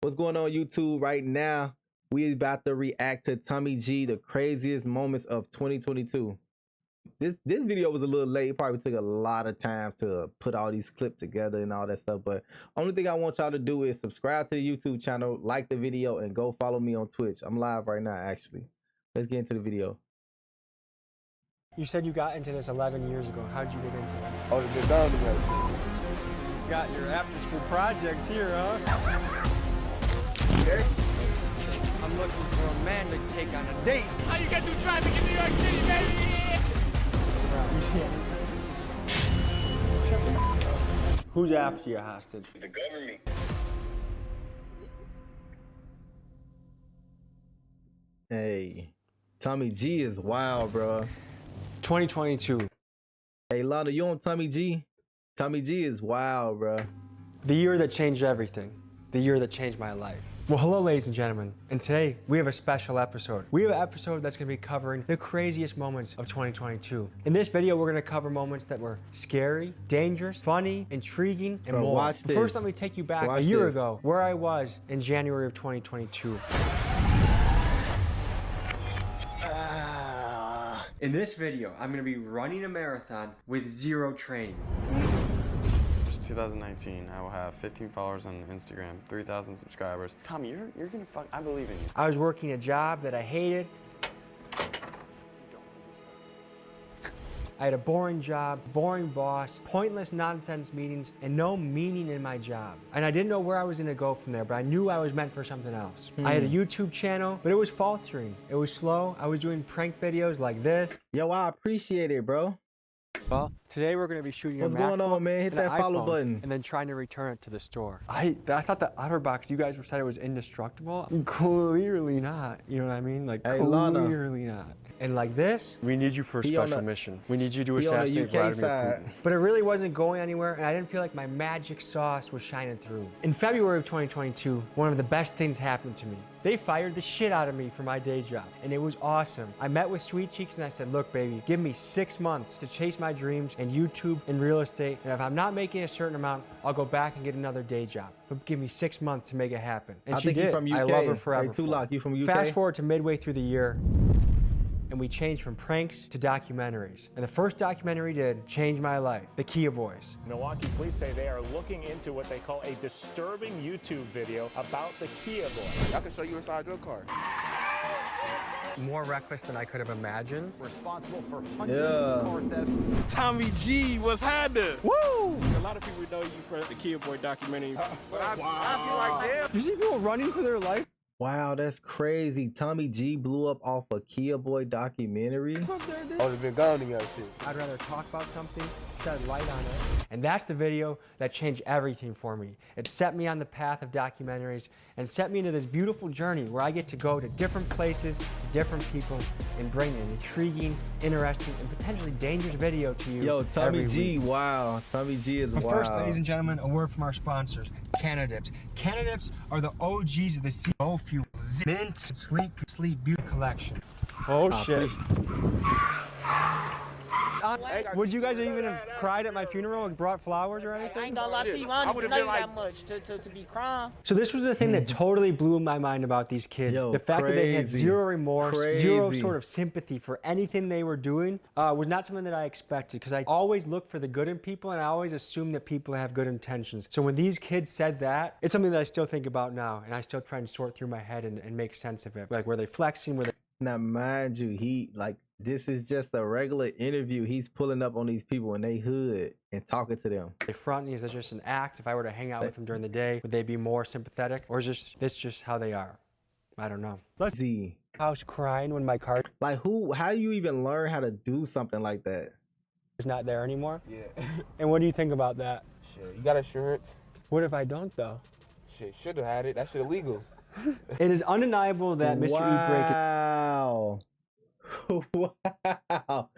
What's going on YouTube right now? We about to react to Tommy G, the craziest moments of 2022. This video was a little late. It probably took a lot of time to put all these clips together and all that stuff. But only thing I want y'all to do is subscribe to the YouTube channel, like the video, and go follow me on Twitch. I'm live right now, actually. Let's get into the video. You said you got into this 11 years ago. How did you get into it? Oh, they've been down together. You got your after-school projects here, huh? Okay. I'm looking for a man to take on a date. How you get through traffic in New York City, baby? You see it? Who's after you, hostage? The government. Hey, Tommy G is wild, bro. 2022. Hey, Lana, you on Tommy G? Tommy G is wild, bro. The year that changed everything. The year that changed my life. Well, hello, ladies and gentlemen. And today, we have a special episode. We have an episode that's going to be covering the craziest moments of 2022. In this video, we're going to cover moments that were scary, dangerous, funny, intriguing, and Bro, more. watch But first, this. let me take you back Watch a year this. ago, where I was in January of 2022. In this video, I'm going to be running a marathon with zero training. 2019, I will have 15 followers on Instagram, 3,000 subscribers. Tommy, you're gonna fuck, I believe in you. I was working a job that I hated. I had a boring job, boring boss, pointless nonsense meetings, and no meaning in my job. And I didn't know where I was gonna go from there, but I knew I was meant for something else. I had a YouTube channel, but it was faltering. It was slow. I was doing prank videos like this. Yo, I appreciate it, bro. Well, today we're going to be shooting What's a going on, MacBook man? Hit and an that follow iPhone, button. and then trying to return it to the store. I thought the OtterBox, you guys said it was indestructible. Clearly not. You know what I mean? Like, Hey, Lana. clearly not. And like this, we need you for a He on special the- mission. We need you to he on the assassinate UK Vladimir side. Putin. But it really wasn't going anywhere, and I didn't feel like my magic sauce was shining through. In February of 2022, one of the best things happened to me. They fired the shit out of me for my day job, and it was awesome. I met with Sweet Cheeks and I said, look, baby, give me 6 months to chase my dreams in YouTube and real estate, and if I'm not making a certain amount, I'll go back and get another day job. But give me 6 months to make it happen. And I she think did. you from UK. I love her forever. Hey, Tulak, you from UK? Fast forward to midway through the year, and we changed from pranks to documentaries. And the first documentary did change my life, The Kia Boys. Milwaukee police say they are looking into what they call a disturbing YouTube video about the Kia Boy. I can show you inside your car. More reckless than I could have imagined. Responsible for hundreds Yeah. of car thefts. Tommy G, what's happening? Woo! A lot of people know you from the Kia Boy documentary. But I feel like, damn. You see people running for their life? Wow, that's crazy. Tommy G blew up off a Kia Boy documentary. Oh, they've been gone together, shit. I'd rather talk about something, shed light on it. And that's the video that changed everything for me. It set me on the path of documentaries and set me into this beautiful journey where I get to go to different places, to different people, and bring an intriguing, interesting, and potentially dangerous video to you. Yo, Tommy every G, week. wow. Tommy G is But wild. first, ladies and gentlemen, a word from our sponsors, Canadips. Canadips are the OGs of the CO Fuel Mint Sleep Beauty Collection. Oh shit. Would you guys have even cried at my funeral and brought flowers or anything? I ain't gonna lie to you, I don't even know you that much to be crying. So this was the thing that totally blew my mind about these kids. Yo, The fact that they had crazy. zero remorse, zero Crazy. sort of sympathy for anything they were doing was not something that I expected, because I always look for the good in people and I always assume that people have good intentions. So when these kids said that, it's something that I still think about now, and I still try and sort through my head and make sense of it. Like, were they flexing? Were they Now, mind you, this is just a regular interview. He's pulling up on these people in they hood and talking to them. fronting? Is this just an act? If I were to hang out with them during the day, would they be more sympathetic? Or is this just how they are? I don't know. Let's Z. I was crying when my car Like, how you even learn how to do something like that? is not there anymore. Yeah. And what do you think about that? Shit, you got insurance? What if I don't, though? Shit, should have had it. That shit illegal. It is undeniable that Mr. E-Brake Wow. Wow.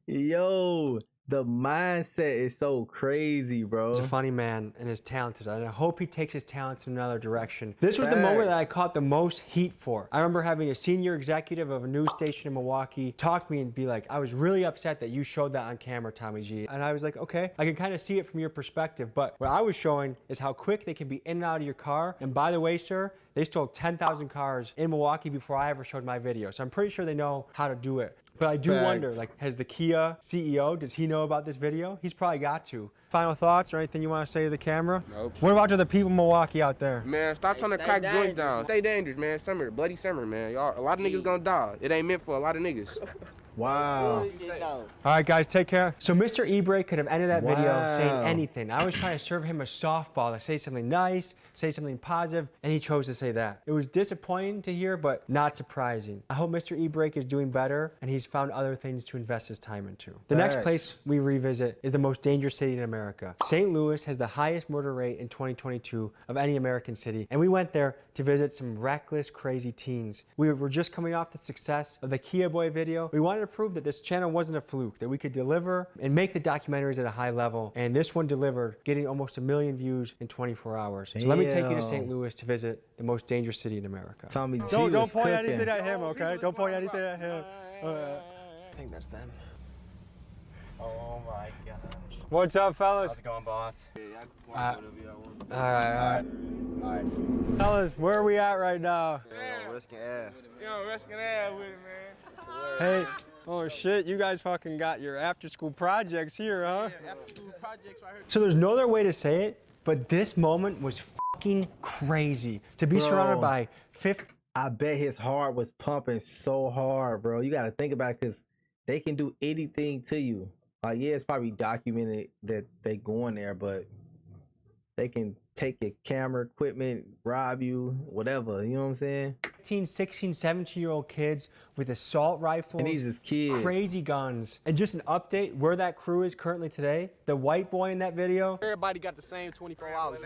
Yo, The mindset is so crazy, bro. He's a funny man and is talented, and I hope he takes his talents in another direction. This was the moment that I caught the most heat for. I remember having a senior executive of a news station in Milwaukee talk to me and be like, I was really upset that you showed that on camera, Tommy G. And I was like, okay, I can kind of see it from your perspective, but what I was showing is how quick they can be in and out of your car. And by the way, sir, they stole 10,000 cars in Milwaukee before I ever showed my video. So I'm pretty sure they know how to do it. But I do wonder, like, has the Kia CEO, does he know about this video? He's probably got to. Final thoughts or anything you want to say to the camera? Nope. What about to the people in Milwaukee out there? Man, stop trying to crack joints down. Stay dangerous, man. Summer, bloody summer, man. Y'all, a lot of niggas gonna die. It ain't meant for a lot of niggas. Wow. All right, guys, take care. So Mr. Ebrey could have ended that video saying anything. I was trying to serve him a softball to say something nice, say something positive, and he chose to say that. It was disappointing to hear, but not surprising. I hope Mr. Ebrey is doing better, and he's found other things to invest his time into. The next place we revisit is the most dangerous city in America. St. Louis has the highest murder rate in 2022 of any American city, and we went there to visit some reckless, crazy teens. We were just coming off the success of the Kia Boy video. We wanted to prove that this channel wasn't a fluke, that we could deliver and make the documentaries at a high level, and this one delivered, getting almost 1 million views in 24 hours. So let me take you to St. Louis to visit the most dangerous city in America. Tommy G Don't was point cooking. anything at him, okay? Don't point anything at him. I think that's them. Oh my gosh. What's up, fellas? How's it going, boss? All right. Fellas, where are we at right now? Risking ass. Yo, risking ass with it, man. Hey, oh shit, you guys fucking got your after-school projects here, huh? Yeah, after school projects right here. So there's no other way to say it, but this moment was fucking crazy. To be surrounded by 50. I bet his heart was pumping so hard, bro. You got to think about it, because they can do anything to you. Like, yeah, it's probably documented that they going there, but they can take your camera equipment, rob you, whatever. You know what I'm saying? 15, 16, 17-year-old kids with assault rifles, And these is kids. crazy guns. And just an update where that crew is currently today. The white boy in that video, Everybody got the same 24 hours.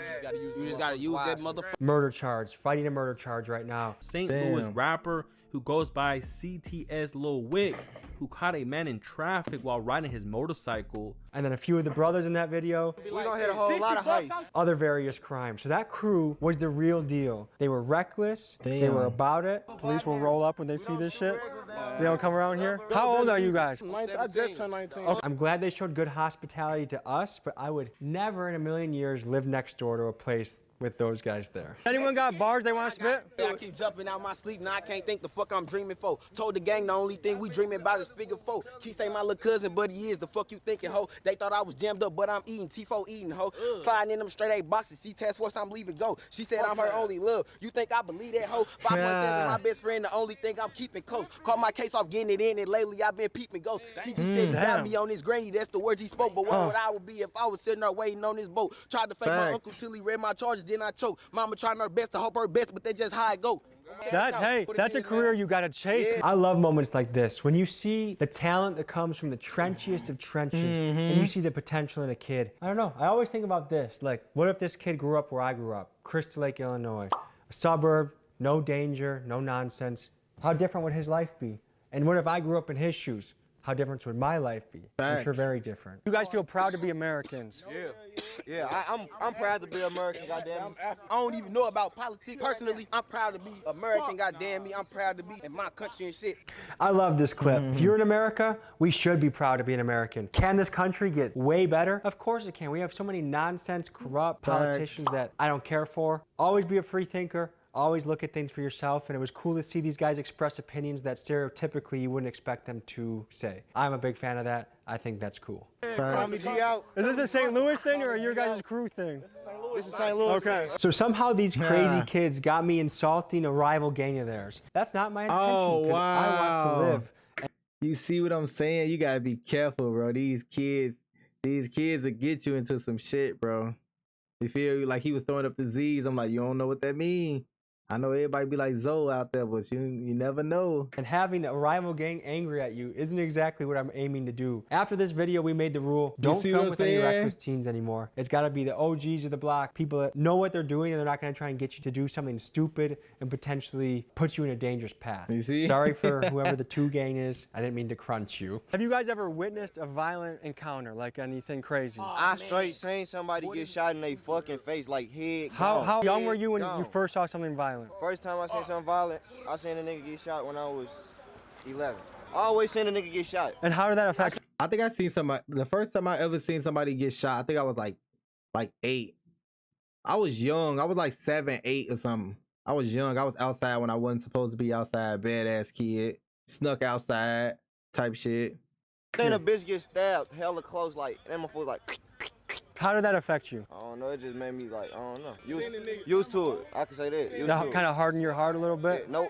You just gotta use that motherfucker. murder charge, fighting a murder charge right now. St. Louis rapper who goes by CTS Lil Wick, who caught a man in traffic while riding his motorcycle. And then a few of the brothers in that video. We gonna hit a whole lot of heists. Other various crimes. So that crew was the real deal. They were reckless. They were about it. Police will roll up when they see this shit. They don't come around here. How old are you guys? I just turned 19. Okay. I'm glad they showed good hospitality to us, but I would never in a million years live next door to a place with those guys there. Anyone got bars they want to spit? I keep jumping out my sleep, now I can't think the fuck I'm dreaming for. Told the gang the only thing we dreaming about is figure 4. Keep saying my little cousin, but he is the fuck you thinking, ho. They thought I was jammed up, but I'm eating T4 eating, ho. Sliding in them straight A boxes, she task force, I'm leaving go. She said I'm her only love. You think I believe that, ho? 5.7, my best friend, the only thing I'm keeping close. Caught my case off getting it in, and lately I've been peeping ghosts. TG said you got me on this granny, that's the words he spoke, but what would I would be if I was sitting there waiting on this boat? Tried to fake my uncle till he read my charges, then I choked. Mama trying her best to hope her best, but they just how it go. That's a career you gotta chase. Yeah. I love moments like this. When you see the talent that comes from the trenchiest of trenches, and you see the potential in a kid. I don't know, I always think about this. Like, what if this kid grew up where I grew up? Crystal Lake, Illinois. A suburb, no danger, no nonsense. How different would his life be? And what if I grew up in his shoes? How different would my life be? I'm sure very different. You guys feel proud to be Americans? Yeah, I'm proud to be American, goddamn. I don't even know about politics. Personally, I'm proud to be American, goddamn me. I'm proud to be in my country and shit. I love this clip. If you're in America, we should be proud to be an American. Can this country get way better? Of course it can. We have so many nonsense, corrupt politicians that I don't care for. Always be a free thinker. Always look at things for yourself, and it was cool to see these guys express opinions that stereotypically you wouldn't expect them to say. I'm a big fan of that. I think that's cool. Tommy G out. Is this a St. Louis thing or your guys' crew thing? This is St. Louis. Okay. So somehow these crazy kids got me insulting a rival gang of theirs. That's not my intention. Oh, wow. I want to live. You see what I'm saying? You got to be careful, bro. These kids will get you into some shit, bro. You feel like he was throwing up the Z's. I'm like, you don't know what that means. I know everybody be like Zoe out there, but you never know. And having a rival gang angry at you isn't exactly what I'm aiming to do. After this video, we made the rule, don't see film what with I'm any saying? reckless teens anymore. It's gotta be the OGs of the block, people that know what they're doing and they're not gonna try and get you to do something stupid and potentially put you in a dangerous path. You see? Sorry for whoever the 2 gang is. I didn't mean to crunch you. Have you guys ever witnessed a violent encounter, like anything crazy? I straight seen somebody get shot in their fucking face, like head. How young were you when gone. you first saw something violent? First time I seen something violent, I seen a nigga get shot when I was 11. I always seen a nigga get shot. And how did that affect? I think I seen somebody. The first time I ever seen somebody get shot, I think I was like 8. I was young. I was like 7, 8 or something. I was young. I was outside when I wasn't supposed to be outside. Badass kid. Snuck outside type shit. Seen a bitch get stabbed hella close, like, that motherfucker like. How did that affect you? I don't know, it just made me like, I don't know. Used to it. I can say that. Used That to it. kind of hardened your heart a little bit? No,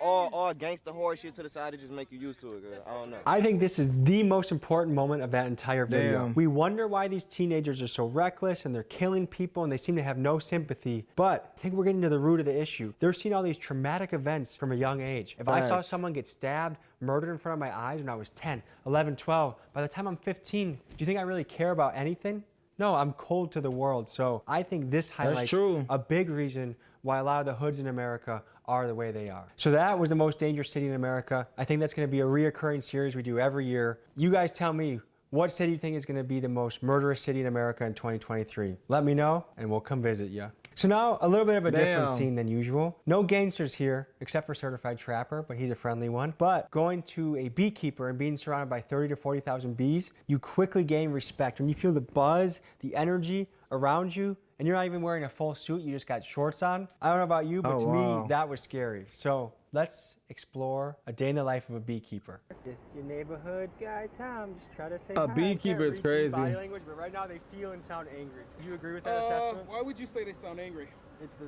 all gangster horror shit to the side, it just make you used to it, girl. I don't know. I think this is the most important moment of that entire video. Damn. We wonder why these teenagers are so reckless and they're killing people and they seem to have no sympathy. But I think we're getting to the root of the issue. They're seeing all these traumatic events from a young age. If I saw Facts. someone get stabbed, murdered in front of my eyes when I was 10, 11, 12, by the time I'm 15, do you think I really care about anything? No, I'm cold to the world. So I think this highlights true. a big reason why a lot of the hoods in America are the way they are. So that was the most dangerous city in America. I think that's going to be a reoccurring series we do every year. You guys tell me, what city you think is going to be the most murderous city in America in 2023? Let me know and we'll come visit you. So now a little bit of a different Damn. scene than usual. No gangsters here except for Certified Trapper, but he's a friendly one. But going to a beekeeper and being surrounded by 30 to 40,000 bees, you quickly gain respect. When you feel the buzz, the energy around you, and you're not even wearing a full suit, you just got shorts on. I don't know about you, but Oh, to wow. me, that was scary. So let's explore a day in the life of a beekeeper. Just your neighborhood guy, Tom. Just try to say A beekeeper is crazy. Body language, but right now they feel and sound angry. Do you agree with that assessment? Why would you say they sound angry? It's the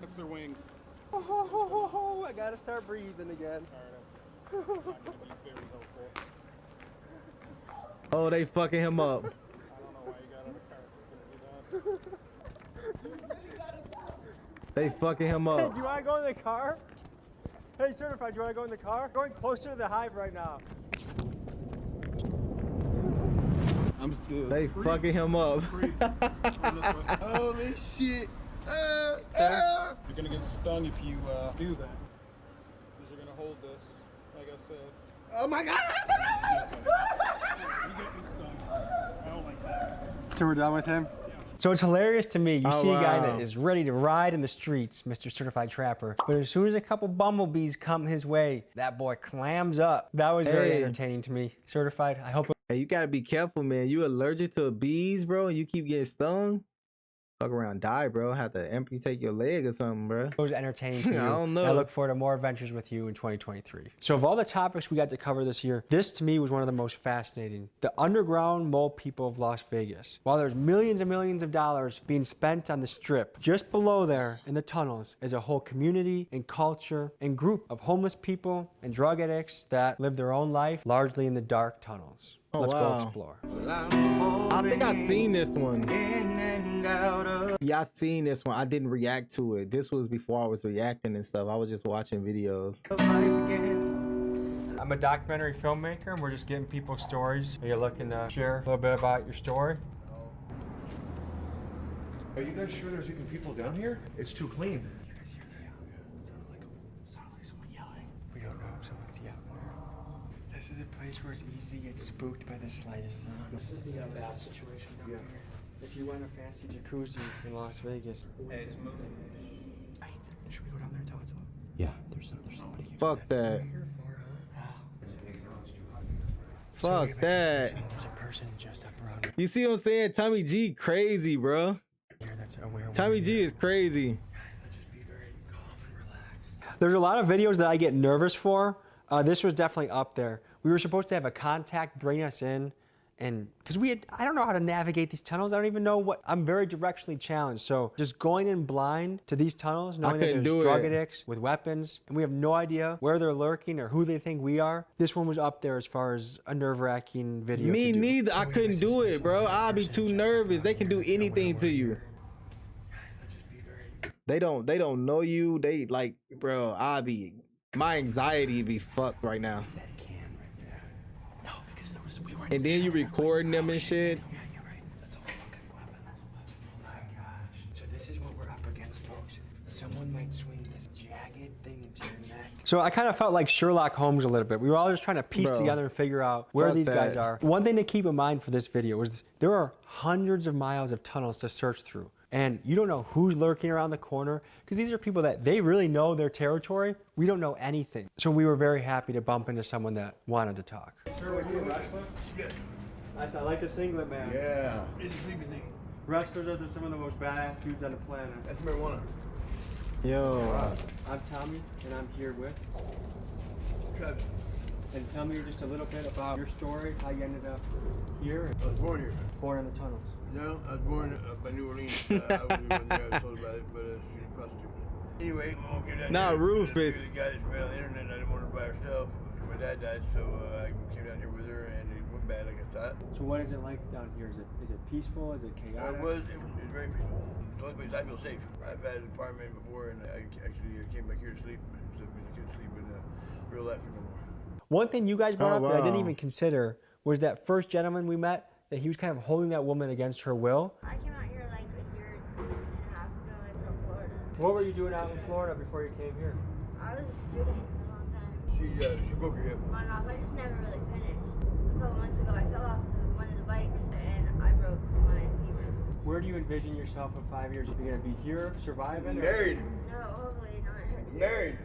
That's their wings. oh, I gotta start breathing again. Alright, that's not gonna be very helpful. Oh, they fucking him up. I don't know why you got out of car if it's gonna do that. They fucking him Hey, up. do you wanna go in the car? Hey, Certified, do you wanna go in the car? Going closer to the hive right now. I'm still. They fucking him up. Holy shit. You're gonna get stung if you do that. Because you're gonna hold this, like I said. Oh my god! You get me stung. I don't like that. So we're done with him? So it's hilarious to me. You Oh, see a guy wow. that is ready to ride in the streets, Mr. Certified Trapper. But as soon as a couple bumblebees come his way, that boy clams up. That was very Hey. entertaining to me. Certified, I hope Hey, you gotta be careful, man. You allergic to bees, bro, and you keep getting stung? Fuck around, die, bro. Have to amputate your leg or something, bro. it was entertaining to you. I don't know. I look forward to more adventures with you in 2023. So of all the topics we got to cover this year, this to me was one of the most fascinating. The underground mole people of Las Vegas. While there's millions and millions of dollars being spent on the strip, just below there in the tunnels is a whole community and culture and group of homeless people and drug addicts that live their own life largely in the dark tunnels. Oh, Let's wow. go explore. I think I seen this one. Yeah, I seen this one. I didn't react to it. This was before I was reacting and stuff. I was just watching videos. I'm a documentary filmmaker and we're just getting people's stories. Are you looking to share a little bit about your story? Are you guys sure there's even people down here? It's too clean. Sounded like someone yelling. We don't know if someone's yelling. This is a place where it's easy to get spooked by the slightest sound. This is the bath situation down here. If you want a fancy jacuzzi in Las Vegas. Hey, it's moving. Hey, should we go down there and talk to him? Yeah, there's somebody here. Fuck that. Fuck that. There's a person just up around You see what I'm saying? Tommy G crazy, bro. here that's aware. Tommy G is crazy. Let's just be very calm and relaxed. There's a lot of videos that I get nervous for. This was definitely up there. We were supposed to have a contact bring us in, and because I don't know how to navigate these tunnels. I don't even know what. I'm very directionally challenged. So just going in blind to these tunnels, knowing that couldn't there's do drug it. addicts with weapons, and we have no idea where they're lurking or who they think we are. This one was up there as far as a nerve-wracking video. Me to do. neither. I couldn't do it, bro. I'll be too nervous. They can do anything to you. They don't know you. They like, bro, my anxiety be fucked right now. And then you recording them and shit. So this is what we're up against, folks. Someone might swing this jagged thing into your neck. So I kind of felt like Sherlock Holmes a little bit. We were all just trying to piece together and figure out where these guys are. One thing to keep in mind for this video is there are hundreds of miles of tunnels to search through. And you don't know who's lurking around the corner because these are people that they really know their territory. We don't know anything. So we were very happy to bump into someone that wanted to talk. Sir, were you a wrestler? Yes. I like the singlet, man. Yeah. It's a sleeping thing. Wrestlers are some of the most badass dudes on the planet. That's marijuana. Yo. I'm Tommy, and I'm here with Travis. And tell me just a little bit about your story, how you ended up here. I was born here. Born in the tunnels. No, I was born by New Orleans. I wasn't even there. I was told about it, but she's a prostitute. Anyway, I won't get down Not here. Rufus. The guy that's read on the internet, I didn't want her by herself. My dad died, so I came down here with her, and it went bad like I thought. So what is it like down here? Is it peaceful? Is it chaotic? It was very peaceful. It's the only place I feel safe. I've had an apartment before, and I actually came back here to sleep. So I couldn't sleep in real life no more. One thing you guys brought up that I didn't wow. even consider was that first gentleman we met, that he was kind of holding that woman against her will. I came out here like a year and a half ago, like from Florida. What were you doing out in Florida before you came here? I was a student for a long time. She broke her hip. On and off, I just never really finished. A couple months ago, I fell off one of the bikes and I broke my femur. Where do you envision yourself in 5 years? Are you going to be here, surviving? Married. No, hopefully not. Married.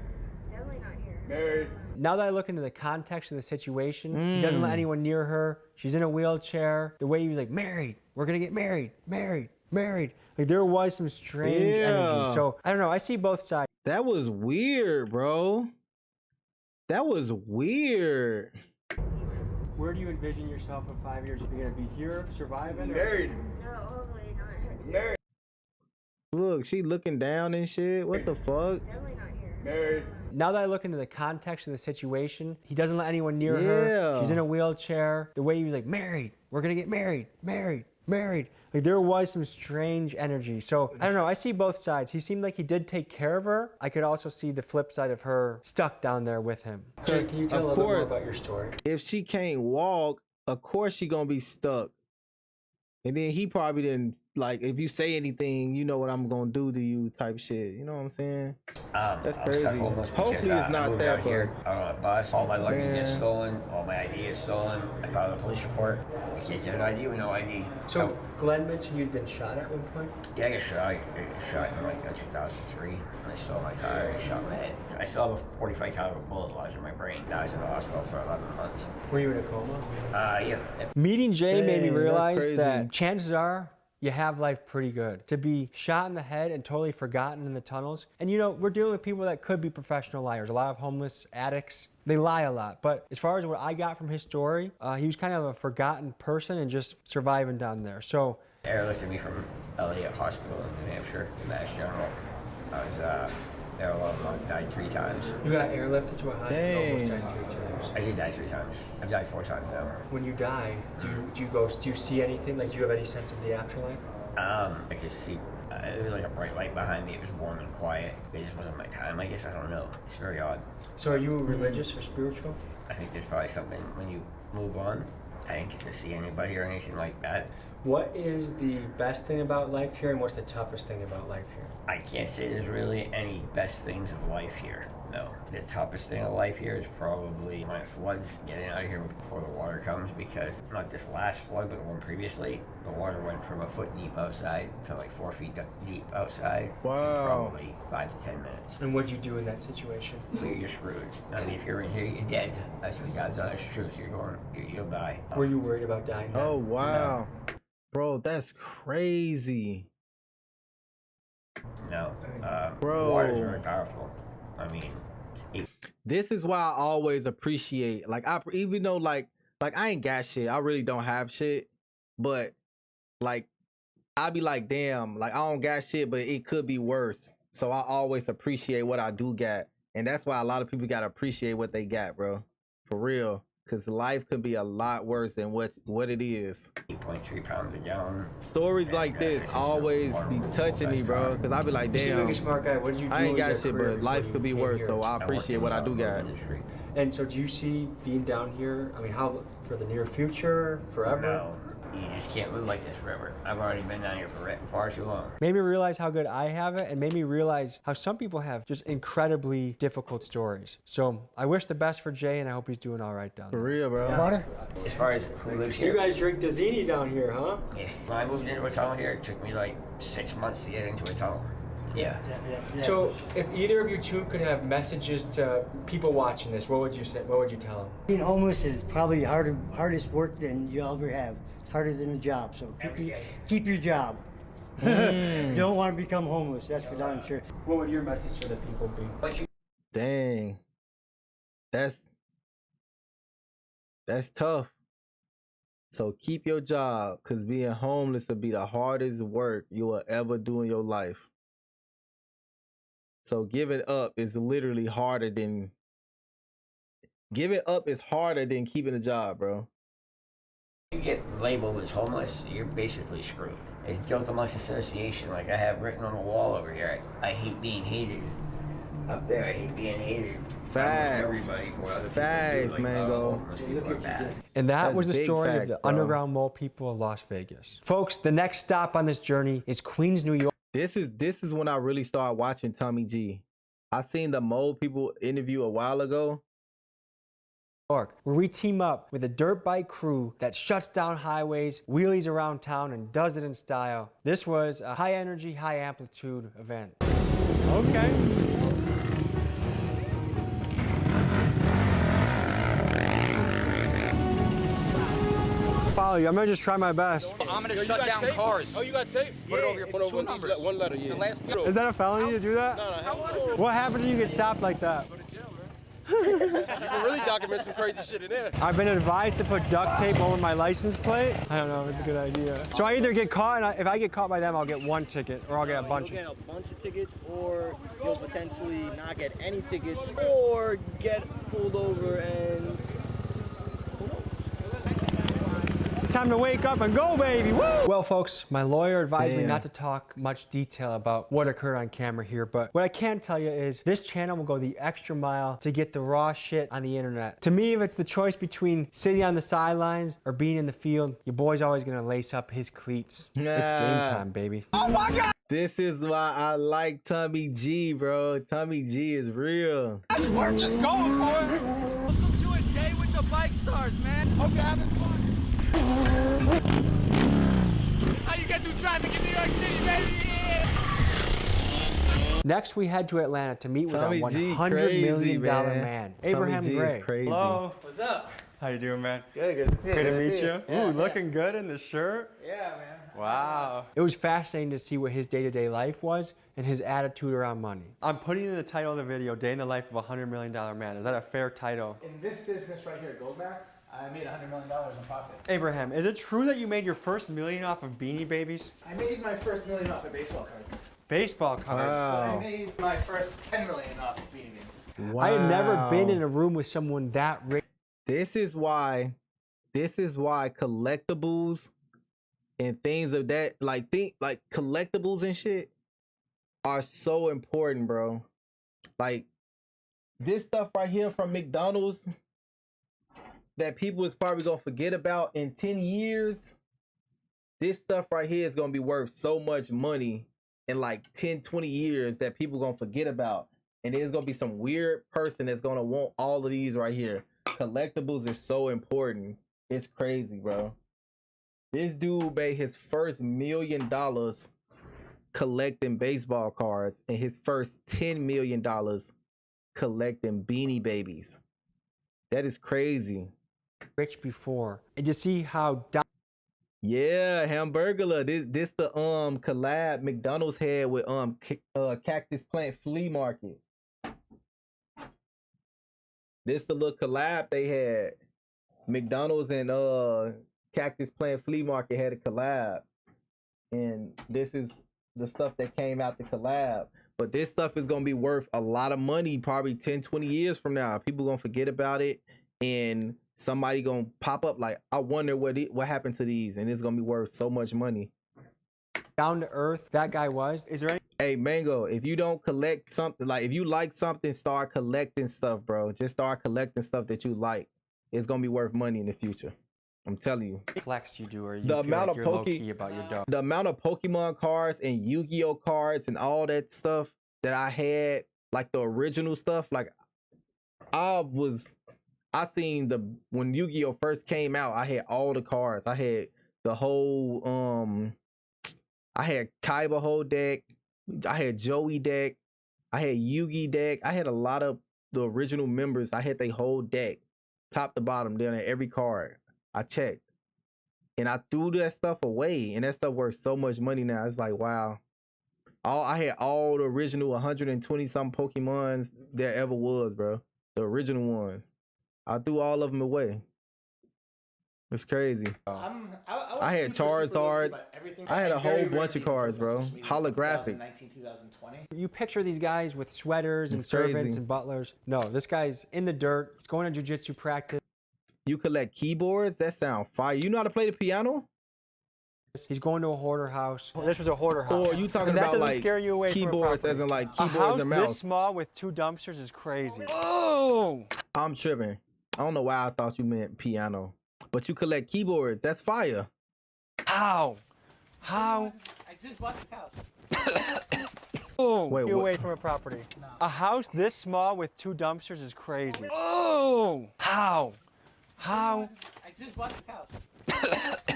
Definitely not here. Married. Now that I look into the context of the situation, he doesn't let anyone near her. She's in a wheelchair. The way he was like, married, we're gonna get married, married, married. Like there was some strange energy. So I don't know, I see both sides. That was weird, bro. That was weird. Where do you envision yourself in 5 years? Are you gonna be here, surviving? Married. No, hopefully not. Married. Look, she looking down and shit. What the fuck? Definitely not here. Married. Now that I look into the context of the situation, he doesn't let anyone near her. She's in a wheelchair. The way he was like, married, we're gonna get married, married, married. Like there was some strange energy. So I don't know, I see both sides. He seemed like he did take care of her. I could also see the flip side of her stuck down there with him. Because Can you tell a little bit more about your story? If she can't walk, of course she gonna be stuck. And then he probably didn't, like, if you say anything, you know what I'm gonna do to you type shit. You know what I'm saying? That's crazy. Hopefully it's not that, here. I was on a bus. All my luggage Man. is stolen. All my ID is stolen. I filed a police report. I can't get an ID with no ID. So Glenn mentioned you'd been shot at one point? Yeah, I got shot. I got shot in like 2003. And I stole my car. I shot my head. I still have a 45 caliber bullet lodged in my brain. I was in the hospital for 11 months. Were you in a coma? Yeah. Meeting Jay made me Dang, that's realize crazy. that chances are you have life pretty good. To be shot in the head and totally forgotten in the tunnels. And you know, we're dealing with people that could be professional liars. A lot of homeless addicts, they lie a lot. But as far as what I got from his story, he was kind of a forgotten person and just surviving down there. So They airlifted me from Elliott Hospital in New Hampshire to Mass General. I was there 11 months, died 3 times. you got airlifted to a hospital, almost Dang. died 3 times. I did die 3 times. I've died 4 times now. When you die, do you see anything? Like, do you have any sense of the afterlife? I just see, it was like a bright light behind me. It was warm and quiet. It just wasn't my time, I guess. I don't know. It's very odd. So are you religious or spiritual? I think there's probably something when you move on. I didn't get to see anybody or anything like that. What is the best thing about life here and what's the toughest thing about life here? I can't say there's really any best things of life here. No. The toughest thing of life here is probably when it floods, getting out of here before the water comes, because not this last flood, but the one previously, the water went from a foot deep outside to like 4 feet deep outside. Wow. In probably 5 to 10 minutes. And what'd you do in that situation? So you're screwed. I mean, if you're in here, you're dead. That's the God's honest truth. You'll die. Were you worried about dying? Oh wow. Bro, that's crazy. No. Bro. Water is very powerful. I mean, This is why I always appreciate, like, even though like I ain't got shit, I really don't have shit, but like I be like, damn, like I don't got shit, but it could be worse. So I always appreciate what I do got, and that's why a lot of people gotta appreciate what they got, bro. For real. Cause life could be a lot worse than what it is. 8.3 pounds a gallon. Stories like this always be touching me, bro. Cause I be like, You seem like damn, a smart guy. What did you do? I ain't in got your shit, career but life before could be you came worse. here? So I appreciate what I do got. And so, do you see being down here? I mean, how for the near future, forever? No, you just can't live like this forever. I've already been down here for far too long. Made me realize how good I have it, and made me realize how some people have just incredibly difficult stories. So I wish the best for Jay, and I hope he's doing all right down there. For real, bro. Water? As far as who lives here. You guys drink Dazzini down here, huh? Yeah. When I moved into a tunnel here, it took me like 6 months to get into a tunnel. Yeah. So if either of you two could have messages to people watching this, what would you say? What would you tell them? Being homeless is probably hardest work than you'll ever have. It's harder than a job, so keep your job. You don't want to become homeless, that's for darn sure. What would your message to the people be? Dang. That's tough. So keep your job, cause being homeless will be the hardest work you will ever do in your life. So giving up is literally harder than keeping a job, bro. If you get labeled as homeless, you're basically screwed. It's guilt amongst association, like I have written on the wall over here. I hate being hated. Up there, I hate being hated. Facts. Everybody, what other people do, Facts, like, Mango. homeless people are bad. And that That's was the big story of facts, the bro. underground mole people of Las Vegas. Folks, the next stop on this journey is Queens, New York. This is when I really started watching Tommy G. I seen the mole people interview a while ago. Where we team up with a dirt bike crew that shuts down highways, wheelies around town, and does it in style. This was a high energy, high amplitude event. Okay. Follow you. I'm gonna just try my best. I'm gonna shut down cars. Oh, you got tape? Put it over here. Put it over numbers. One letter, yeah. The last Is that a felony to do that? No. What happens if you get stopped like that? You can really document some crazy shit in there. I've been advised to put duct tape over my license plate. I don't know if it's a good idea. So I either get caught, and if I get caught by them, I'll get one ticket, or I'll get a bunch. You'll get a bunch of tickets, or you'll potentially not get any tickets, or get pulled over and... It's time to wake up and go, baby! Woo! Well, folks, my lawyer advised me not to talk much detail about what occurred on camera here, but what I can tell you is this channel will go the extra mile to get the raw shit on the internet. To me, if it's the choice between sitting on the sidelines or being in the field, your boy's always gonna lace up his cleats. It's game time, baby. Oh my God! This is why I like Tommy G, bro. Tommy G is real. We're just going for it. Welcome to a day with the Bike Stars, man. Hope you're having fun. That's how you get through traffic in New York City, baby. Next, we head to Atlanta to meet Tommy with a G $100 crazy, million man. man, Tommy Abraham G is Gray. crazy. Hello. What's up? How you doing, man? Good. Good to meet you. Yeah, Ooh, looking good in the shirt. Yeah, man. Wow. It was fascinating to see what his day-to-day life was and his attitude around money. I'm putting in the title of the video, Day in the Life of a $100 Million Man. Is that a fair title? In this business right here, Goldmax, I made $100 million in profit. Abraham, is it true that you made your first million off of Beanie Babies? I made my first million off of baseball cards. Baseball cards? I made my first 10 million off of Beanie Babies. Wow. I had never been in a room with someone that rich. This is why collectibles and things of that, like collectibles and shit are so important, bro. Like this stuff right here from McDonald's that people is probably gonna forget about in 10 years. This stuff right here is gonna be worth so much money in like 10, 20 years that people gonna forget about. And there's gonna be some weird person that's gonna want all of these right here. Collectibles is so important. It's crazy, bro. This dude made his first $1 million collecting baseball cards and his first $10 million collecting Beanie Babies. That is crazy. Rich before. And you see how... Yeah, Hamburglar. This the collab McDonald's had with Cactus Plant Flea Market. This the little collab they had. McDonald's and Cactus Plant Flea Market had a collab. And this is the stuff that came out the collab. But this stuff is going to be worth a lot of money probably 10, 20 years from now. People going to forget about it. And somebody gonna pop up like, I wonder what happened to these, and it's gonna be worth so much money. Down to earth that guy was. Is there any? Hey Mango, if you don't collect something, like if you like something, start collecting stuff, bro. Just start collecting stuff that you like. It's gonna be worth money in the future. I'm telling you. Flex you do, or you The feel amount like of you're low-key about your dog? The amount of Pokemon cards and Yu-Gi-Oh cards and all that stuff that I had, like the original stuff, like I seen when Yu-Gi-Oh first came out, I had all the cards. I had the whole I had Kaiba whole deck, I had Joey deck, I had Yugi deck, I had a lot of the original members. I had their whole deck, top to bottom, down at every card. I checked. And I threw that stuff away, and that stuff worth so much money now. It's like, wow. I had all the original 120 something Pokemons there ever was, bro. The original ones. I threw all of them away. It's crazy. I had Charizard. I had a whole bunch of cards, bro. Holographic. 2020. You picture these guys with sweaters and It's crazy. servants and butlers. No, this guy's in the dirt. He's going to jiu-jitsu practice. You collect keyboards? That sound fire. You know how to play the piano? He's going to a hoarder house. This was a hoarder house. Or you talking And that about doesn't like scare you away from a keyboards property. as in like A keyboards house and mouse? this small with 2 dumpsters is crazy. Oh! I'm tripping. I don't know why I thought you meant piano. But you collect keyboards. That's fire. How? How? I just bought this house. Oh, Wait, you what? away from a property. A house this small with 2 dumpsters is crazy. Oh! How? How? I just bought this house.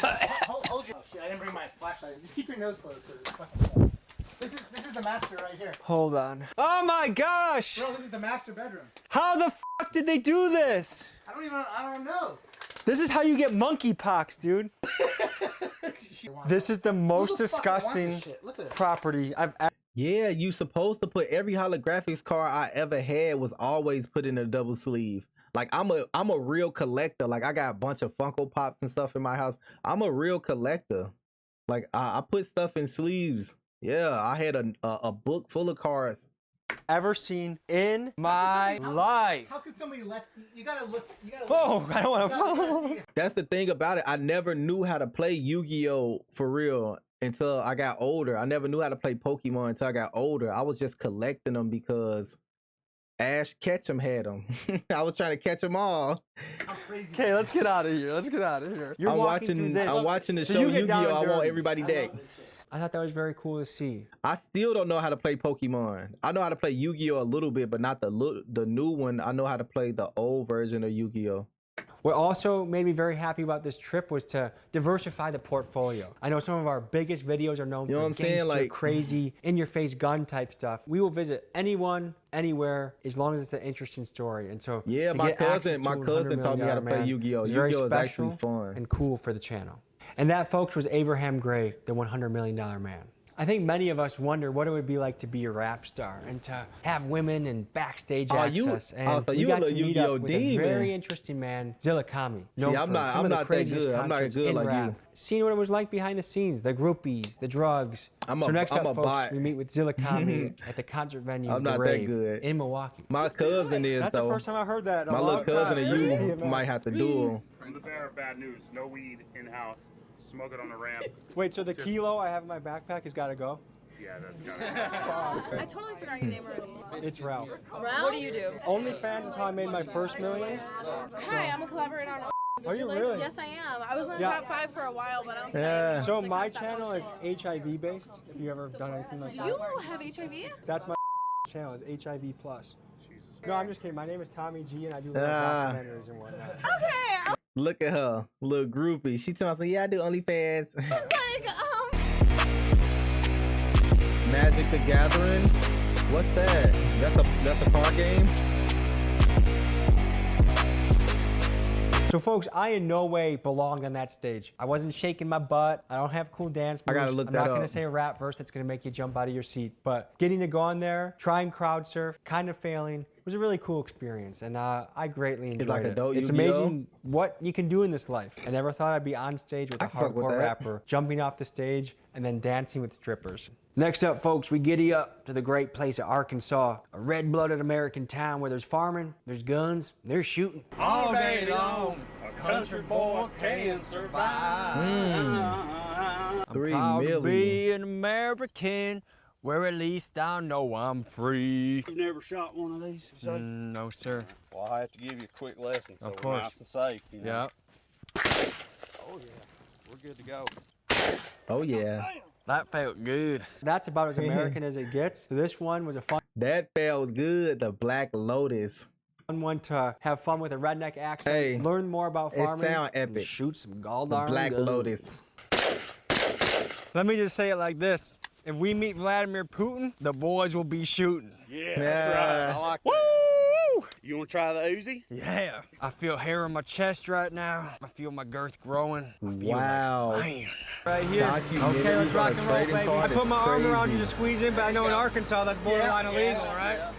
I mean, hold your. Oh shit! I didn't bring my flashlight. Just keep your nose closed because it's fucking small. This is the master right here. Hold on. Oh my gosh! Bro, this is the master bedroom. How the fuck did they do this? I don't know. This is how you get monkeypox, dude. This is the most Who the fuck wants disgusting this shit? Look at this. property I've ever. Yeah, you supposed to put every holographics card I ever had was always put in a double sleeve. Like I'm a real collector. Like I got a bunch of Funko Pops and stuff in my house. I'm a real collector. Like I put stuff in sleeves. Yeah, I had a book full of cards. Ever seen in my life. How could somebody let you gotta look? You gotta. Oh, I don't want to follow. That's the thing about it. I never knew how to play Yu-Gi-Oh for real until I got older. I never knew how to play Pokemon until I got older. I was just collecting them because Ash Ketchum had them. I was trying to catch them all. Okay, let's get out of here. Let's get out of here. You're I'm walking through this. watching the So show you get down Yu-Gi-Oh. and I want dirty. everybody deck. I thought that was very cool to see. I still don't know how to play Pokemon. I know how to play Yu-Gi-Oh a little bit, but not the new one. I know how to play the old version of Yu-Gi-Oh. What also made me very happy about this trip was to diversify the portfolio. I know some of our biggest videos are known You know for what I'm saying? gangster, Like- crazy, in-your-face gun type stuff. We will visit anyone, anywhere, as long as it's an interesting story. And so, Yeah, to my get access cousin to my $100 cousin taught me how to million play man Yu-Gi-Oh. is very Yu-Gi-Oh is actually special fun. and cool for the channel. And that, folks, was Abraham Gray, the $100 million man. I think many of us wonder what it would be like to be a rap star and to have women and backstage access. And so we you got a little to meet Yu-Gi-Oh up with demon. a very interesting man, Zilla Kami. See, I'm not that good. I'm not good like you. Seeing what it was like behind the scenes, the groupies, the drugs. So next up, folks, bot. we meet with Zilla Kami at the concert venue, I'm The not that Rave good. in Milwaukee. My cousin is That's though. the first time I heard that. in a My long little cousin time. and you Yeah, man. might have to duel. I'm the bearer of bad news. No weed in house. Smoke it on the ramp. Wait, so the kilo I have in my backpack has got to go? Yeah, that's gotta I totally forgot your name already. It's Ralph. Ralph? What do you do? OnlyFans is how I made my first million. Hi, I'm a collaborator on OnlyFans. Are you Would really? Yes, I am. I was in the Yeah. top 5 for a while, but I'm So my channel is HIV based. If you ever done anything like Do that. you have HIV? That's my channel is HIV plus. No, I'm just kidding. My name is Tommy G, and I do little Ah. documentaries and whatnot. Okay. Look at her, little groupie. She tells me, "Yeah, I do OnlyFans." Like, Magic the Gathering. What's that? That's a card game. So, folks, I in no way belonged on that stage. I wasn't shaking my butt. I don't have cool dance moves. I gotta look I'm that not going to up. say a rap verse that's going to make you jump out of your seat. But getting to go on there, trying crowd surf, kind of failing, was a really cool experience. And I greatly enjoyed like it. adult It's Yu-Gi-Oh? amazing what you can do in this life. I never thought I'd be on stage with a I can fuck with hardcore that. rapper, jumping off the stage, and then dancing with strippers. Next up, folks, we giddy up to the great place of Arkansas, a red-blooded American town where there's farming, there's guns, there's shooting. All day long, a country boy can survive. I'm 3 proud to be million. an American, where at least I know I'm free. You've never shot one of these? No, sir. Well, I have to give you a quick lesson so Of we're course. nice and safe. You know? Yep. Oh, yeah. We're good to go. Oh yeah. That felt good. That's about as American as it gets. So this one was a fun That felt good. The Black Lotus. one to have fun with a redneck accent, Hey, learn more about it farming, sound and epic. shoot some The galldarn Black guns. Lotus. Let me just say it like this. If we meet Vladimir Putin, the boys will be shooting. Yeah, that's right. I like that. Woo! You want to try the Uzi? Yeah. I feel hair on my chest right now. I feel my girth growing. Wow. Man. Right here. Documentaries Okay, let's on rock a and roll, trading baby. card I put is my arm around crazy. you to squeeze in, but I know in Arkansas that's borderline illegal, right?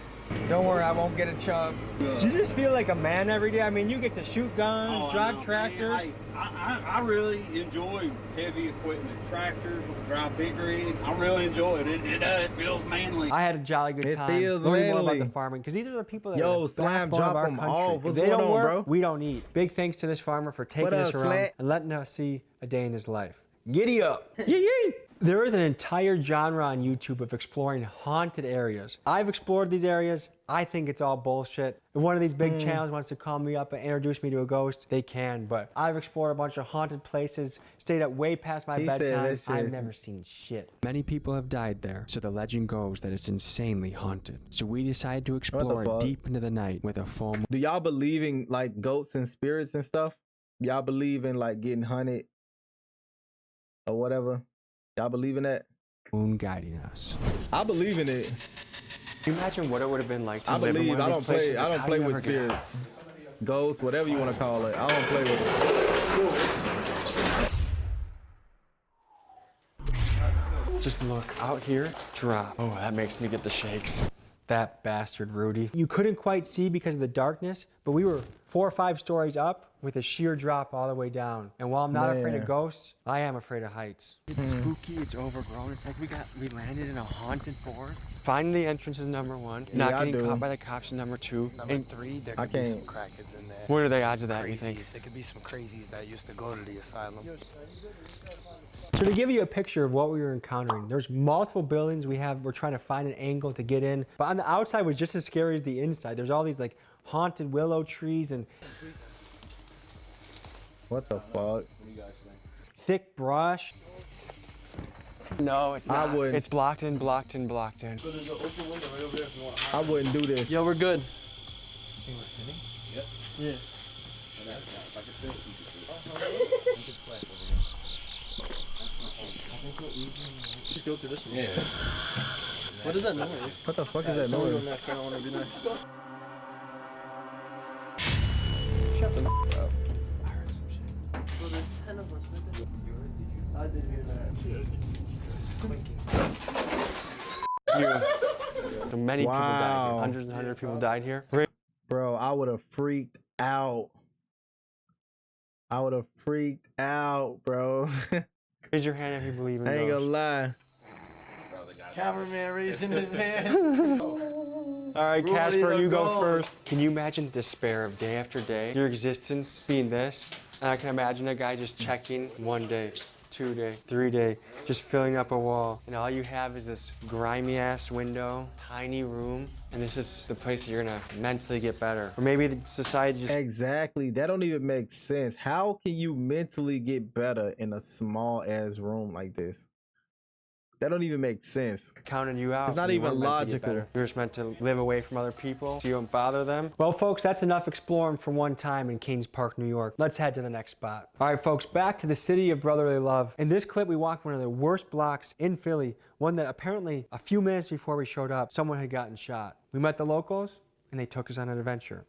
Don't worry, I won't get a chub. Do you just feel like a man every day? I mean, you get to shoot guns, Oh, drive I know, tractors. man. I really enjoy heavy equipment, tractors, drive big rigs. I really enjoy it. It does. It feels manly. I had a jolly good It time feels learning more about manly. the farming because these are the people that Yo, are the Slam, backbone of drop our 'em country. off. If What's they don't going on, work, bro? we don't eat. Big thanks to this farmer for taking What up, us around Slam? and letting us see a day in his life. Giddy up. Yee yee. There is an entire genre on YouTube of exploring haunted areas. I've explored these areas. I think it's all bullshit. If one of these big channels wants to call me up and introduce me to a ghost, they can. But I've explored a bunch of haunted places, stayed up way past my He said bedtime. that shit. I've never seen shit. Many people have died there, so the legend goes that it's insanely haunted. So we decided to explore fuck? deep into the night with a full Do y'all believe in like ghosts and spirits and stuff? Y'all believe in like getting hunted or whatever? Y'all believe in that? moon guiding us. I believe in it. Can you imagine what it would have been like to I live in believe. one I of these don't play. places? I Like, don't how play do you with ever get spirits, out? ghosts, whatever you want to call it. I don't play with it. Just look out here, drop. Oh, that makes me get the shakes. That bastard, Rudy. You couldn't quite see because of the darkness, but we were 4 or 5 stories up with a sheer drop all the way down. And while I'm not afraid Man. of ghosts, I am afraid of heights. It's spooky, it's overgrown. It's like we landed in a haunted forest. Finding the entrance is number 1. Yeah, Not I getting do. caught by the cops is number 2. Number And 3, there I could be some can't- crackheads in there. what are the odds of that, you think? Crazies. There could be some crazies that used to go to the asylum. So to give you a picture of what we were encountering, there's multiple buildings we're trying to find an angle to get in. But on the outside was just as scary as the inside. There's all these like haunted willow trees and What the fuck? thick brush. No, it's I not. wouldn't. It's blocked in, blocked in, blocked in. So there's an open window right over there if you want to I wouldn't do this. Yo, we're good. Yep. Yeah. Just go through this one. Yeah. What is that noise? What the fuck is that Someone go noise? next. I don't want to be next. Shut the up. So there's 10 of us. I did hear that. Here. So many people died Wow. here. Hundreds and hundreds of people died here. Bro, I would have freaked out. I would have freaked out, bro. Raise your hand if you believe in I ain't gonna ghosts. lie. Cameraman raising his hand. All right, Rudy Casper, the you go ghost. first. Can you imagine the despair of day after day, your existence being this? And I can imagine a guy just checking 1 day, 2 day, 3 day, just filling up a wall. And all you have is this grimy ass window, tiny room, and this is the place that you're gonna mentally get better. Or maybe the society just Exactly. That don't even make sense. How can you mentally get better in a small ass room like this? That don't even make sense. counted you out. It's not You even weren't meant to get logical. better. You're just meant to live away from other people so you don't bother them. Well, folks, that's enough exploring for one time in Kings Park, New York. Let's head to the next spot. All right, folks, back to the city of brotherly love. In this clip, we walked one of the worst blocks in Philly, one that apparently a few minutes before we showed up, someone had gotten shot. We met the locals, and they took us on an adventure.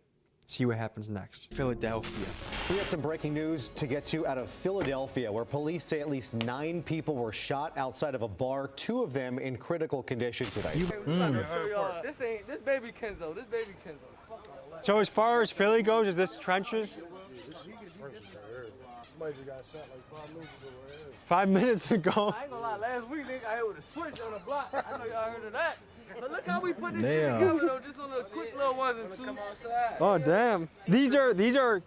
See what happens next. Philadelphia. We have some breaking news to get to out of Philadelphia, where police say at least 9 people were shot outside of a bar, 2 of them in critical condition today. This baby Kenzo. This baby Kenzo. So as far as Philly goes, is this trenches? Somebody just got shot like 5 minutes ago right here. 5 minutes ago. I ain't gonna lie, last week they got hit with a switch on the block. I know y'all heard of that. But look how we put this shit Damn. together though, just on a quick little 1 and 2. Come outside. Oh damn. These are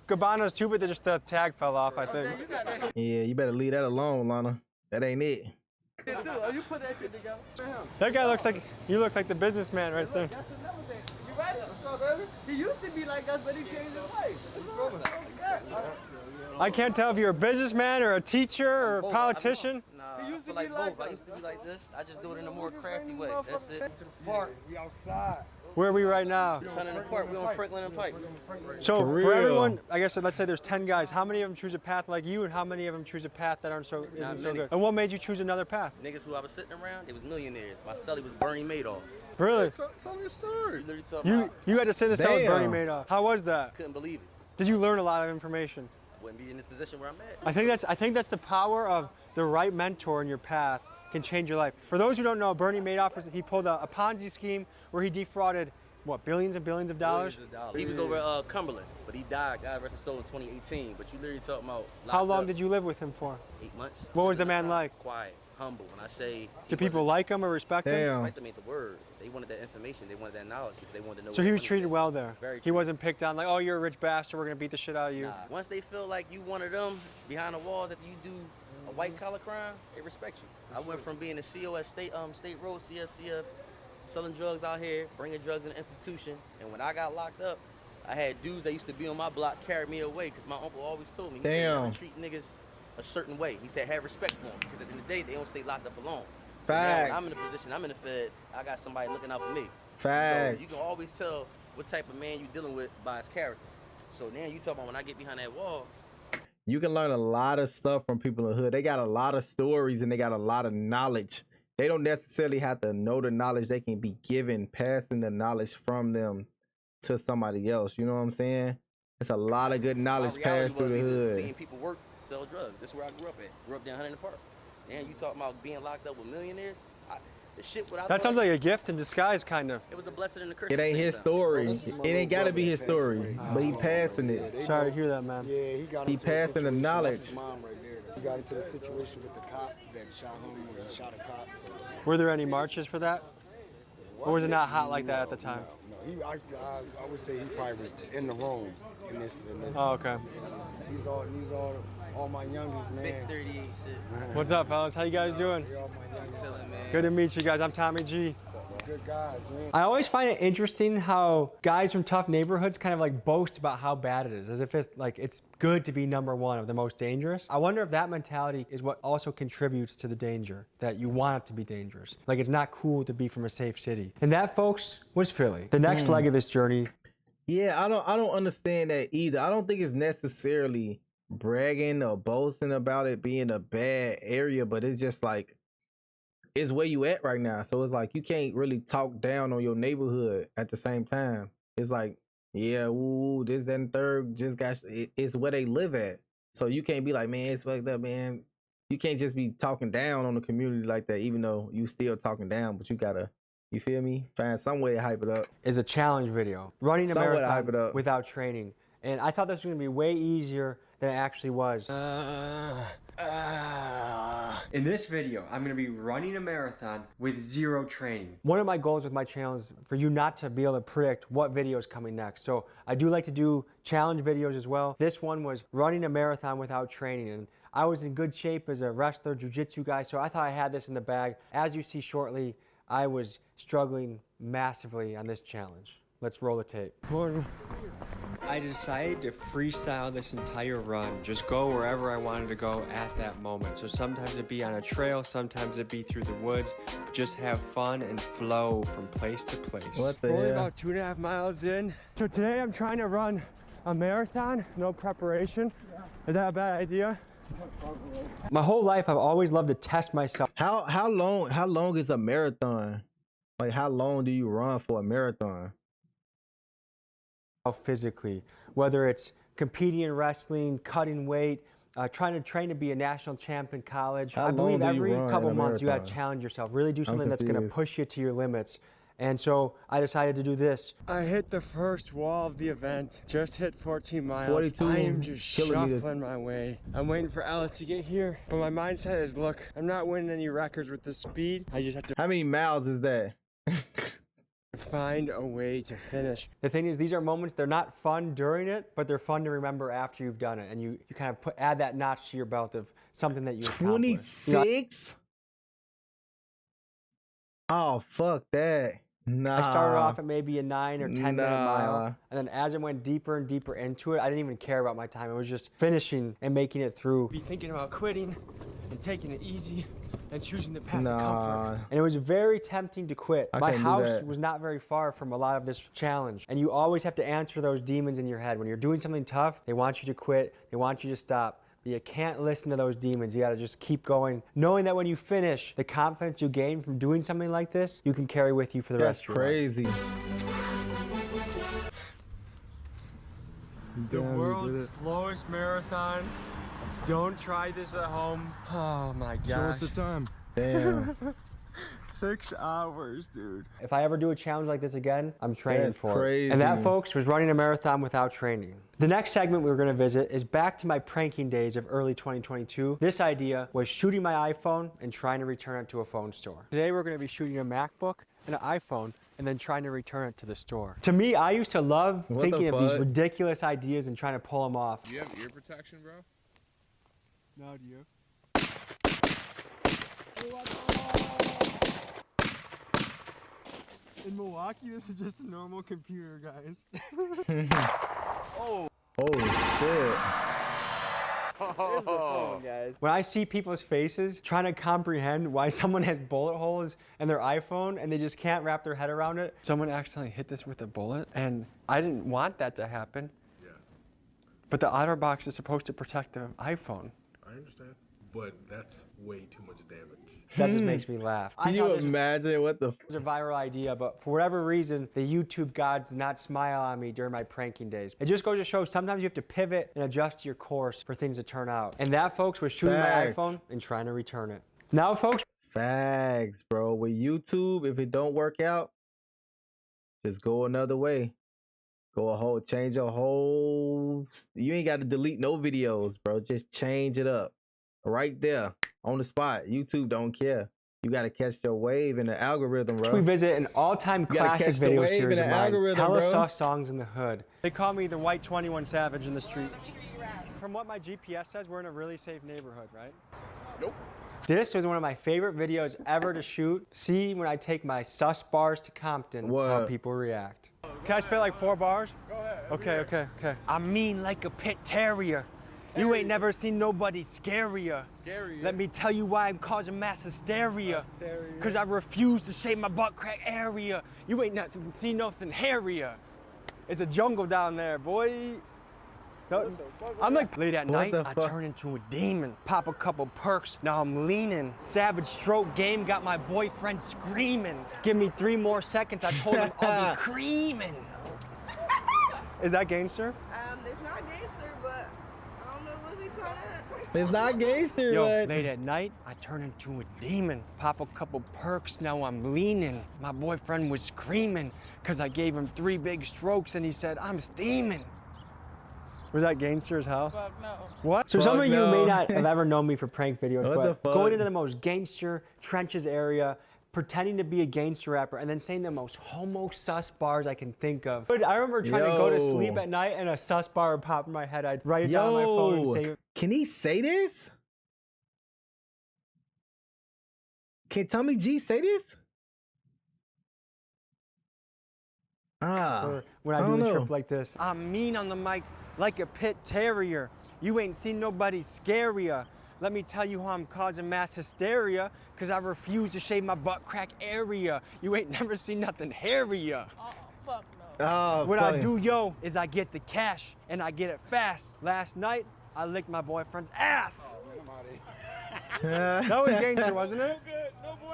Gabbana's too, but they just the tag fell off, I think. You got that shit Yeah, you better leave that alone, Lana. That ain't it. too. Oh, you put that shit together. That guy looks like you look like the businessman right there. That's another thing. You right? What's up, baby? He used to be like us, but he changed his life. I can't tell if you're a businessman or a teacher or a politician. Nah, I feel like both. I used to be like this. I just do it in a more crafty way. That's it. To the park. We outside. Where are we right now? Ton in the park. We on Franklin and Pike. So For for real. everyone, I guess let's say there's 10 guys. How many of them choose a path like you, and how many of them choose a path that isn't so many. good? And what made you choose another path? Niggas who I was sitting around, they was millionaires. My celly was Bernie Madoff. Really? Tell me your story. You literally talk You about, you had to sit in a cell with Bernie Damn. Madoff. How was that? couldn't believe it. Did you learn a lot of information? Wouldn't be in this position where I'm at. I think that's the power of the right mentor in your path can change your life. For those who don't know, Bernie Madoff he pulled a Ponzi scheme where he defrauded what, billions and billions of dollars? He was over Cumberland, but he died, God rest his soul, in 2018. But you literally talking about How long did you live with him for? 8 months. What was the Just man enough like? time. Quiet, humble. When I say Do people like him or respect him? Damn. respect them ain't the word. They wanted that information. They wanted that knowledge because they wanted to know. So where he the was money treated was. well there. Very He true. wasn't picked on like, oh, you're a rich bastard, we're gonna beat the shit out of you. Nah. Once they feel like you one of them behind the walls that you do a white collar crime, they respect you. I went from being a CO at State Road, CFCF, selling drugs out here, bringing drugs in the institution, and when I got locked up, I had dudes that used to be on my block carry me away because my uncle always told me, he said, Damn. never treat niggas a certain way. He said, have respect for them because at the end of the day, they don't stay locked up for long. So now when I'm Facts. in the position, I'm in the feds, I got somebody looking out for me. Facts. So you can always tell what type of man you're dealing with by his character. So now you talk about when I get behind that wall, You can learn a lot of stuff from people in the hood. They got a lot of stories and they got a lot of knowledge. They don't necessarily have to know the knowledge. They can be given, passing the knowledge from them to somebody else. You know what I'm saying? It's a lot of good knowledge my reality passed through was the either hood. seeing people work, sell drugs. That's where I grew up at. Grew up down 100 in the Park. Now you talking about being locked up with millionaires? The shit what I That thought- sounds like a gift in disguise, kind of. It was a blessing and a curse. It at the ain't same his time. story. It ain't got to be his story, but he passing it. Sorry to hear that, man. Yeah, he got He into a passing the situation- knowledge. That's his mom right there. He got into the situation with the cop that shot him, or he shot a cop. So. Were there any marches for that? Or was it not hot like that at the time? No, I would say he probably was in the wrong in this. Oh, okay. These all my youngest, man. Big 38 shit. What's up, fellas? How you guys doing? Chilling, man. Good to meet you guys. I'm Tommy G. Good guys, man. I always find it interesting how guys from tough neighborhoods kind of like boast about how bad it is, as if it's like it's good to be #1 of the most dangerous. I wonder if that mentality is what also contributes to the danger, that you want it to be dangerous. Like it's not cool to be from a safe city. And that, folks, was Philly. The next leg of this journey. Yeah, I don't understand that either. I don't think it's necessarily bragging or boasting about it being a bad area, but it's just like it's where you at right now. So it's like you can't really talk down on your neighborhood at the same time. It's like, yeah, ooh, this, that, and third just got it's where they live at. So you can't be like, man, it's fucked up, man. You can't just be talking down on the community like that, even though you still talking down, but you gotta, you feel me? Find some way to hype it up. Is a challenge video. Running a Some way to hype it marathon up. without training. And I thought this was gonna be way easier than it actually was. In this video, I'm gonna be running a marathon with 0 training. One of my goals with my channel is for you not to be able to predict what video is coming next. So I do like to do challenge videos as well. This one was running a marathon without training. And I was in good shape as a wrestler, jiu-jitsu guy, so I thought I had this in the bag. As you see shortly, I was struggling massively on this challenge. Let's roll the tape. I decided to freestyle this entire run, just go wherever I wanted to go at that moment. So sometimes it'd be on a trail, sometimes it'd be through the woods, just have fun and flow from place to place. What the Only hell? about 2.5 miles in. So today I'm trying to run a marathon, no preparation. Is that a bad idea? My whole life I've always loved to test myself. How long is a marathon? Like how long do you run for a marathon? Physically, whether it's competing in wrestling, cutting weight, trying to train to be a national champ in college. How I believe long do you every run couple in a months you gotta marathon? challenge yourself. Really do something that's gonna confused. push you to your limits. And so I decided to do this. I hit the first wall of the event, just hit 14 miles. 42 I am just kilometers. shuffling my way. I'm waiting for Ellis to get here, but my mindset is, look, I'm not winning any records with this speed. I just have to How many miles is that? find a way to finish. The thing is, these are moments, they're not fun during it, but they're fun to remember after you've done it. And you kind of add that notch to your belt of something that you accomplished. 26? Oh, fuck that. Nah. I started off at maybe a 9 or 10 minute mile, and then as I went deeper and deeper into it, I didn't even care about my time. It was just finishing and making it through. Be thinking about quitting and taking it easy and choosing the path of comfort. And it was very tempting to quit. I My couldn't do house that. was not very far from a lot of this challenge, and you always have to answer those demons in your head. When you're doing something tough, they want you to quit, they want you to stop. You can't listen to those demons. You gotta just keep going, knowing that when you finish, the confidence you gain from doing something like this, you can carry with you for the rest of your life. Crazy. The world's slowest marathon. Don't try this at home. Oh my gosh. Show us the time. Damn. 6 hours, dude. If I ever do a challenge like this again, I'm training That's for crazy. it. And that, folks, was running a marathon without training. The next segment we were going to visit is back to my pranking days of early 2022. This idea was shooting my iPhone and trying to return it to a phone store. Today we're going to be shooting a MacBook and an iPhone and then trying to return it to the store. To me, I used to love thinking of these ridiculous ideas and trying to pull them off. Do you have ear protection, bro? No, do you? In Milwaukee, this is just a normal computer, guys. Oh shit. Here's the phone, guys. When I see people's faces trying to comprehend why someone has bullet holes in their iPhone and they just can't wrap their head around it. Someone accidentally hit this with a bullet, and I didn't want that to happen. Yeah. But the OtterBox is supposed to protect the iPhone. I understand, but that's way too much damage. That just makes me laugh. Can you imagine what the... It's a viral idea, but for whatever reason, the YouTube gods did not smile on me during my pranking days. It just goes to show sometimes you have to pivot and adjust your course for things to turn out. And that, folks, was shooting Facts. my iPhone and trying to return it. Now, folks. Facts, bro. With YouTube, if it don't work out, just go another way. Change a whole... You ain't got to delete no videos, bro. Just change it up. Right there. On the spot. YouTube don't care. You got to catch the wave in the algorithm, bro. We visit an all-time classic catch the video wave series in of the mine, algorithm, Hella bro. Soft Songs in the Hood. They call me the White 21 Savage in the street. From what my GPS says, we're in a really safe neighborhood, right? Nope. This was one of my favorite videos ever to shoot. See when I take my sus bars to Compton, how people react. Can I spit like 4 bars? Go ahead. Okay. I'm mean like a pit terrier. You ain't never seen nobody scarier. Let me tell you why I'm causing mass hysteria. Cause I refuse to shave my butt crack area. You ain't seen nothing hairier. It's a jungle down there, boy. I'm like, late at night, I turn into a demon. Pop a couple perks, now I'm leaning. Savage stroke game got my boyfriend screaming. Give me 3 more seconds, I told him I'll be creaming. Is that gangster? It's not gangster, but I don't know what we call that. It's not gangster, Yo, but... late at night, I turn into a demon. Pop a couple perks, now I'm leaning. My boyfriend was screaming, cause I gave him 3 big strokes and he said, I'm steaming. Was that gangster as hell? Fuck no. What? So some of you may not have ever known me for prank videos, What the but fuck? going into the most gangster trenches area, pretending to be a gangster rapper, and then saying the most homo sus bars I can think of. But I remember trying to go to sleep at night and a sus bar would pop in my head. I'd write it down on my phone and save it. Can he say this? Can Tommy G say this? Or when I do a trip like this. I'm mean on the mic like a pit terrier. You ain't seen nobody scarier. Let me tell you how I'm causing mass hysteria, cause I refuse to shave my butt crack area. You ain't never seen nothing hairier. Oh, fuck no. What I do, yo, is I get the cash and I get it fast. Last night, I licked my boyfriend's ass. That was gangster, wasn't it?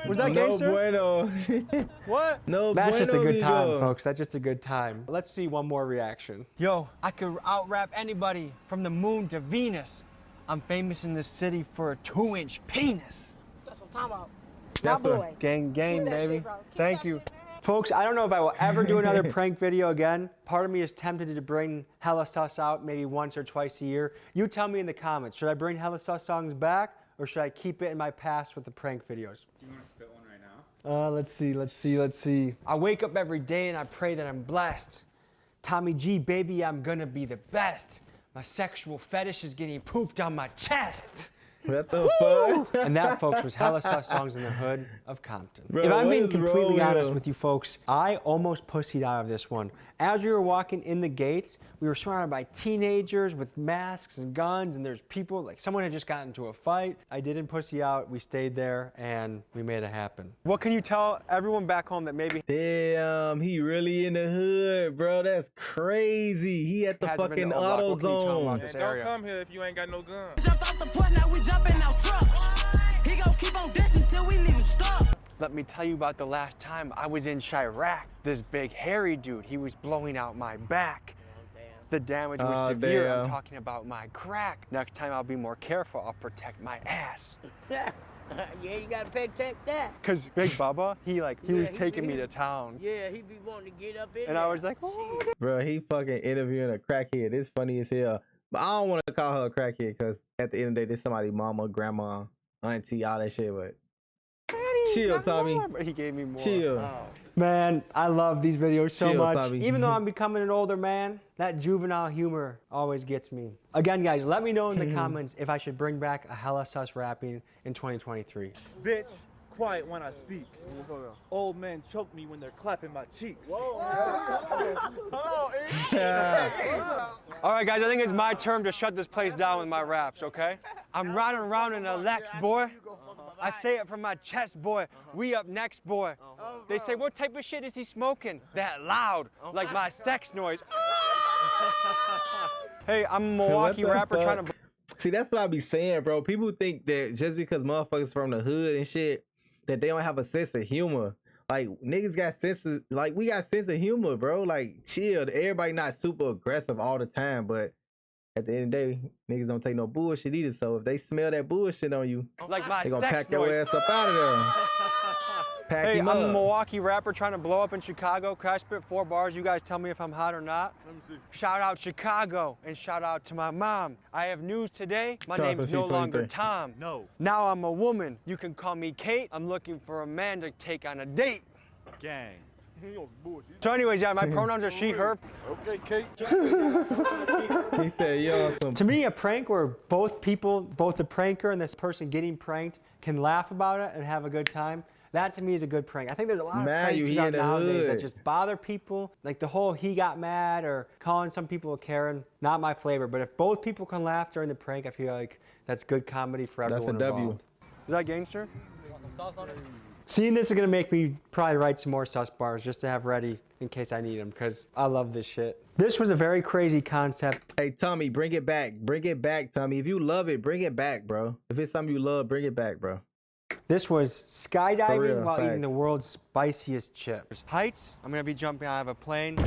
Was that gangster? No bueno. What? No That's just a bueno, good time, amigo. folks. That's just a good time. Let's see one more reaction. Yo, I could out-rap anybody from the moon to Venus. I'm famous in this city for a 2-inch penis. That's what I'm talking about. That's My boy. Gang, Keep that baby. shit, bro. Keep Thank that you. shit, man. Folks, I don't know if I will ever do another prank video again. Part of me is tempted to bring Hella Sus out maybe once or twice a year. You tell me in the comments, should I bring Hella Sus songs back or should I keep it in my past with the prank videos? Do you want to spit one right now? Let's see. I wake up every day and I pray that I'm blessed. Tommy G, baby, I'm gonna be the best. My sexual fetish is getting pooped on my chest. What the fuck? And that, folks, was Hella Sus Songs in the Hood of Compton. Bro, if I'm what being is wrong completely with honest him? with you folks, I almost pussied out of this one. As we were walking in the gates, we were surrounded by teenagers with masks and guns, and there's people, like someone had just gotten into a fight. I didn't pussy out, we stayed there, and we made it happen. What can you tell everyone back home that maybe Damn, he really in the hood, bro. That's crazy. He at the hasn't been fucking to Oak Rock? What can you tell 'em AutoZone. about this area? Don't come here if you ain't got no gun. Jumped off the porch, now we jumping out truck. He gon' keep on dancing till we leave him stuck. Let me tell you about the last time I was in Chirac. This big hairy dude, he was blowing out my back. The damage was Oh, severe. I'm damn. talking about my crack. Next time I'll be more careful. I'll protect my ass. Yeah, you gotta protect that. Cause Big Bubba, he was he taking me be- to town. Yeah, he be wanting to get up in And there. I was like, oh. Bro, he fucking interviewing a crackhead. It's funny as hell. But I don't want to call her a crackhead because at the end of the day, this somebody mama, grandma, auntie, all that shit. But chill, Tommy. But he gave me more. Chill. Man, I love these videos so Chill, much. Tommy. Even though I'm becoming an older man, that juvenile humor always gets me. Again, guys, let me know in the comments if I should bring back a Hella Sus rapping in 2023. Bitch, quiet when I speak. Old men choke me when they're clapping my cheeks. All right, guys, I think it's my turn to shut this place down with my raps, okay? I'm riding around in a Lex, boy. I say it from my chest, boy. We up next, boy. They say, what type of shit is he smoking? That loud, like my sex noise. Hey, I'm a Milwaukee rapper trying to... See, that's what I be saying, bro. People think that just because motherfuckers from the hood and shit, that they don't have a sense of humor. Like, niggas got sense of, like, we got sense of humor, bro. Like, chill. Everybody not super aggressive all the time, but at the end of the day, niggas don't take no bullshit either. So if they smell that bullshit on you, Like my they gonna sex pack your noise. ass up out of there. Pack Hey, him I'm a up. Milwaukee rapper trying to blow up in Chicago. Can I spit 4 bars? You guys tell me if I'm hot or not. Let me see. Shout out Chicago and shout out to my mom. I have news today. My Tell us name's when no she's longer 23. Tom. No. Now I'm a woman. You can call me Kate. I'm looking for a man to take on a date. Gang. So anyways, yeah, my pronouns are she, her. Okay, Kate. He said, yo, some To me, a prank where both people, both the pranker and this person getting pranked can laugh about it and have a good time, that to me is a good prank. I think there's a lot of Man, you pranks he out in the nowadays that hood. just bother people. Like the whole he got mad or calling some people a Karen, not my flavor. But if both people can laugh during the prank, I feel like that's good comedy for That's a everyone W. involved. Is that gangster? Seeing this is gonna make me probably write some more sus bars just to have ready in case I need them because I love this shit. This was a very crazy concept. Hey, Tommy, bring it back. Bring it back, Tommy. If you love it, bring it back, bro. If it's something you love, bring it back, bro. This was For skydiving real, while eating the facts. world's spiciest chips. Heights, I'm gonna be jumping out of a plane.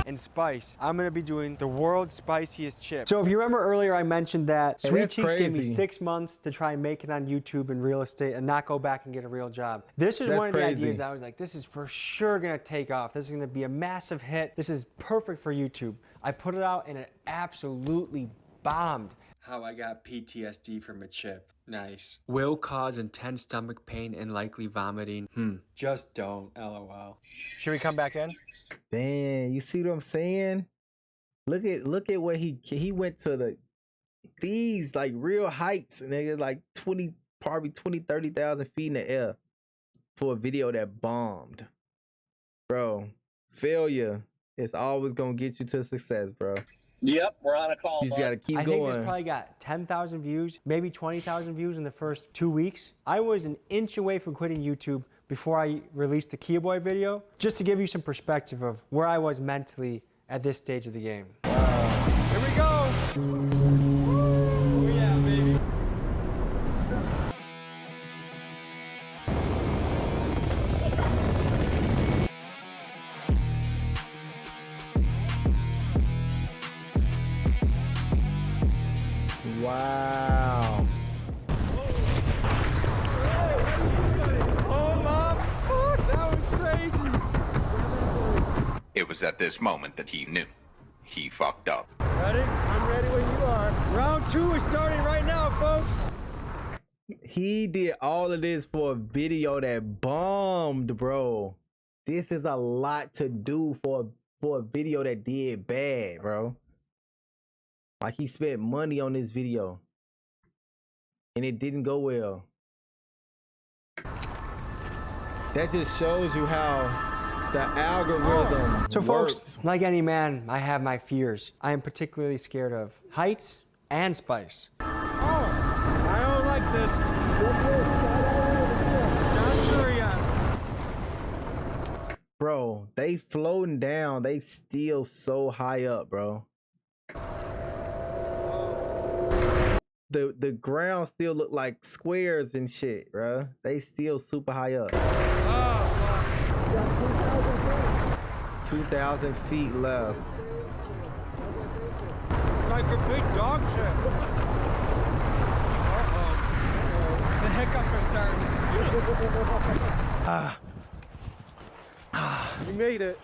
And spice, I'm gonna be doing the world's spiciest chips. So if you remember earlier, I mentioned that Hey, Sweet that's Cheeks gave me crazy. 6 months to try and make it on YouTube and real estate and not go back and get a real job. This is That's one of the crazy. ideas that I was like, this is for sure gonna take off. This is gonna be a massive hit. This is perfect for YouTube. I put it out and it absolutely bombed. How I got PTSD from a chip. Nice. Will cause intense stomach pain and likely vomiting. Just don't. LOL. Should we come back in? Damn, you see what I'm saying? Look at what he went to these like real heights, nigga, like 30,000 feet in the air for a video that bombed. Bro, failure is always gonna get you to success, bro. Yep, we're on a call. You just gotta keep I think going. this probably got 10,000 views, maybe 20,000 views in the first 2 weeks. I was an inch away from quitting YouTube before I released the Kia Boy video, just to give you some perspective of where I was mentally at this stage of the game. Here we go! Oh yeah, baby. Wow. Oh my fuck, that was It was at this moment that he knew. He fucked up. Ready? I'm ready when you are. Round 2 is starting right now, folks. He did all of this for a video that bombed, bro. This is a lot to do for a video that did bad, bro. Like, he spent money on this video and it didn't go well. That just shows you how the algorithm So works. folks, like any man, I have my fears. I am particularly scared of heights and spice. Oh, I don't like this. Not sure yet. Bro, they floating down. They still so high up, bro. The ground still look like squares and shit, bro. They still super high up. 2,000 feet left. Like a big dog shit. Uh-oh. The hiccups are starting. You made it.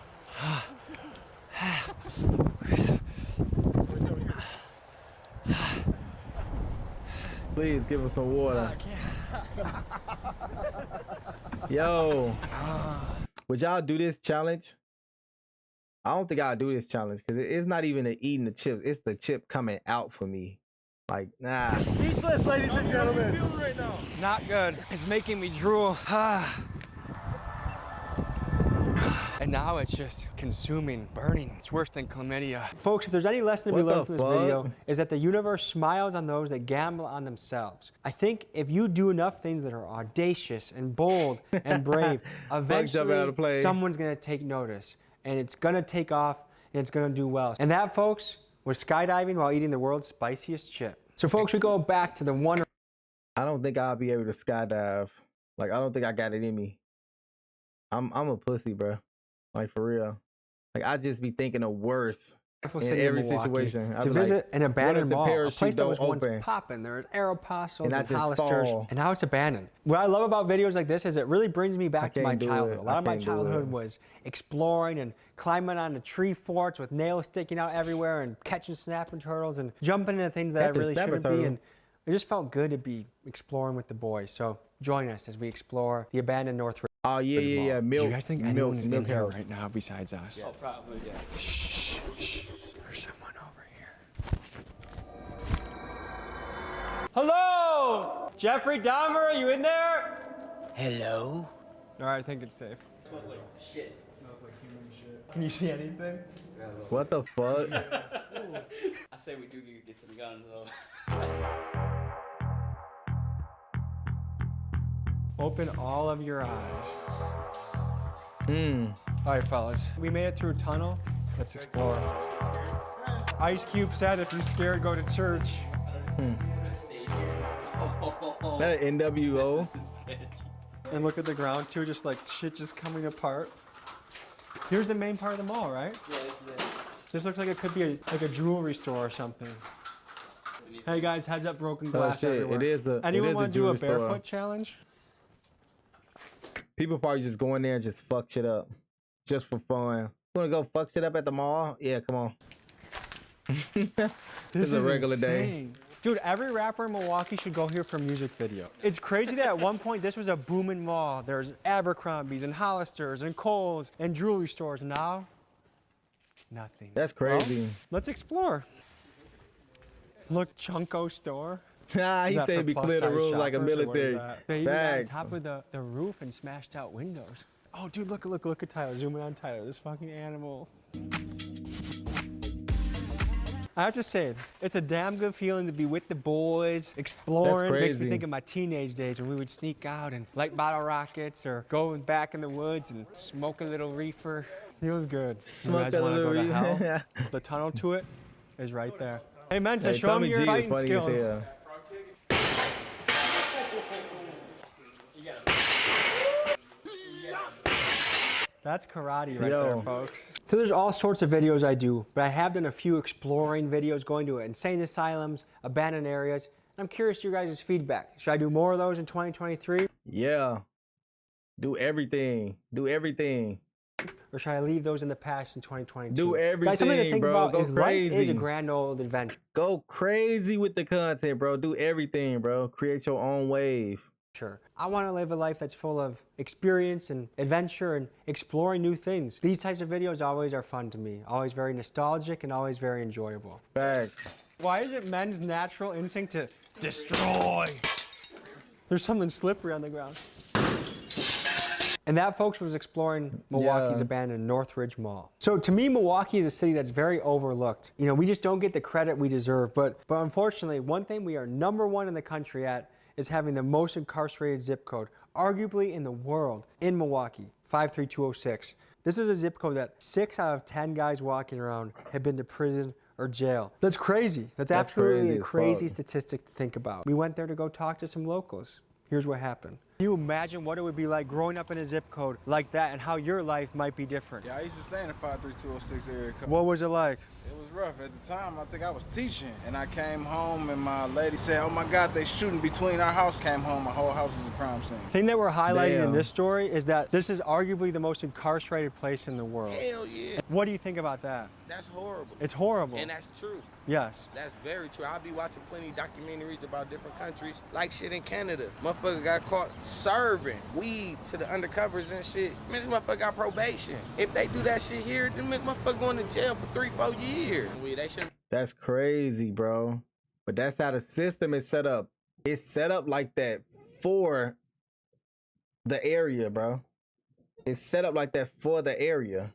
Please give us some water. Yo, would y'all do this challenge? I don't think I'll do this challenge because it's not even the eating the chips. It's the chip coming out for me. Like, nah. Speechless, ladies and gentlemen. Right now? Not good. It's making me drool. And now it's just consuming, burning. It's worse than chlamydia. Folks, if there's any lesson to be learned from this video, is that the universe smiles on those that gamble on themselves. I think if you do enough things that are audacious and bold and brave, eventually someone's gonna take notice. And it's gonna take off, and it's gonna do well. And that, folks, was skydiving while eating the world's spiciest chip. So, folks, we go back to the one. I don't think I'll be able to skydive. Like, I don't think I got it in me. I'm a pussy, bro. Like, for real. Like, I just be thinking of worse in every situation. To visit an abandoned mall, a place that was once popping. There was Aeropostales and Hollisters, and now it's abandoned. What I love about videos like this is it really brings me back to my childhood. A lot of my childhood was exploring and climbing onto tree forts with nails sticking out everywhere and catching snapping turtles and jumping into things that I really shouldn't be. And it just felt good to be exploring with the boys. So join us as we explore the abandoned North. Oh yeah. Milk. Do you guys think anyone is in here right now besides us? Yes. Oh, probably, yeah. Shh. There's someone over here. Hello! Jeffrey Dahmer, are you in there? Hello? All right, I think it's safe. It smells like shit. It smells like human shit. Can you see anything? What the fuck? I say we do get some guns though. Open all of your eyes. All right, fellas. We made it through a tunnel. Let's explore. Ice Cube said, if you're scared, go to church. That NWO. And look at the ground, too. Just like shit just coming apart. Here's the main part of the mall, right? Yeah, this is it. This looks like it could be like a jewelry store or something. Hey, guys, heads up, broken glass everywhere. Anyone want to do a barefoot challenge? People probably just go in there and just fuck shit up. Just for fun. You wanna go fuck shit up at the mall? Yeah, come on. This is a regular day. Dude, every rapper in Milwaukee should go here for a music video. It's crazy that at one point this was a booming mall. There's Abercrombies and Hollisters and Kohl's and jewelry stores. Now, nothing. That's crazy. Well, let's explore. Look, Chunko store. Nah, he said be clear the rules like a military. They even got on top of the roof and smashed out windows. Oh, dude, look at Tyler. Zoom in on Tyler. This fucking animal. I have to say, it's a damn good feeling to be with the boys, exploring. Makes me think of my teenage days when we would sneak out and light bottle rockets or go back in the woods and smoke a little reefer. Feels good. Smoke a little reefer. The tunnel to it is right there. Hey, Mensa, show them your fighting skills. That's karate right there, folks. So there's all sorts of videos I do, but I have done a few exploring videos, going to insane asylums, abandoned areas. I'm curious your guys' feedback. Should I do more of those in 2023? Yeah. Do everything. Do everything. or should I leave those in the past in 2022? Do Guys, something to everything, think bro. about Go is life is a crazy. grand old adventure. Go crazy with the content, bro. Do everything, bro. Create your own wave. Sure. I want to live a life that's full of experience and adventure and exploring new things. These types of videos always are fun to me, always very nostalgic and always very enjoyable. Facts. Why is it men's natural instinct to destroy? There's something slippery on the ground. And that, folks, was exploring Milwaukee's abandoned Northridge Mall. So to me, Milwaukee is a city that's very overlooked. You know, we just don't get the credit we deserve. But unfortunately, one thing we are #1 in the country at is having the most incarcerated zip code, arguably in the world, in Milwaukee, 53206. This is a zip code that 6 out of 10 guys walking around have been to prison or jail. That's crazy. That's absolutely a crazy statistic to think about. We went there to go talk to some locals. Here's what happened. Can you imagine what it would be like growing up in a zip code like that and how your life might be different? Yeah, I used to stay in the 53206 area. What was it like? It was rough. At the time, I think I was teaching. And I came home and my lady said, oh my God, they shooting between our house. Came home, my whole house was a crime scene. The thing that we're highlighting in this story is that this is arguably the most incarcerated place in the world. Hell yeah. What do you think about that? That's horrible. It's horrible. And that's true. Yes. That's very true. I'll be watching plenty of documentaries about different countries, like shit in Canada. Motherfucker got caught serving weed to the undercovers and shit. Man, this motherfucker got probation. If they do that shit here, then motherfucker going to jail for 3-4 years. They should. That's crazy, bro. But that's how the system is set up. It's set up like that for the area, bro. It's set up like that for the area.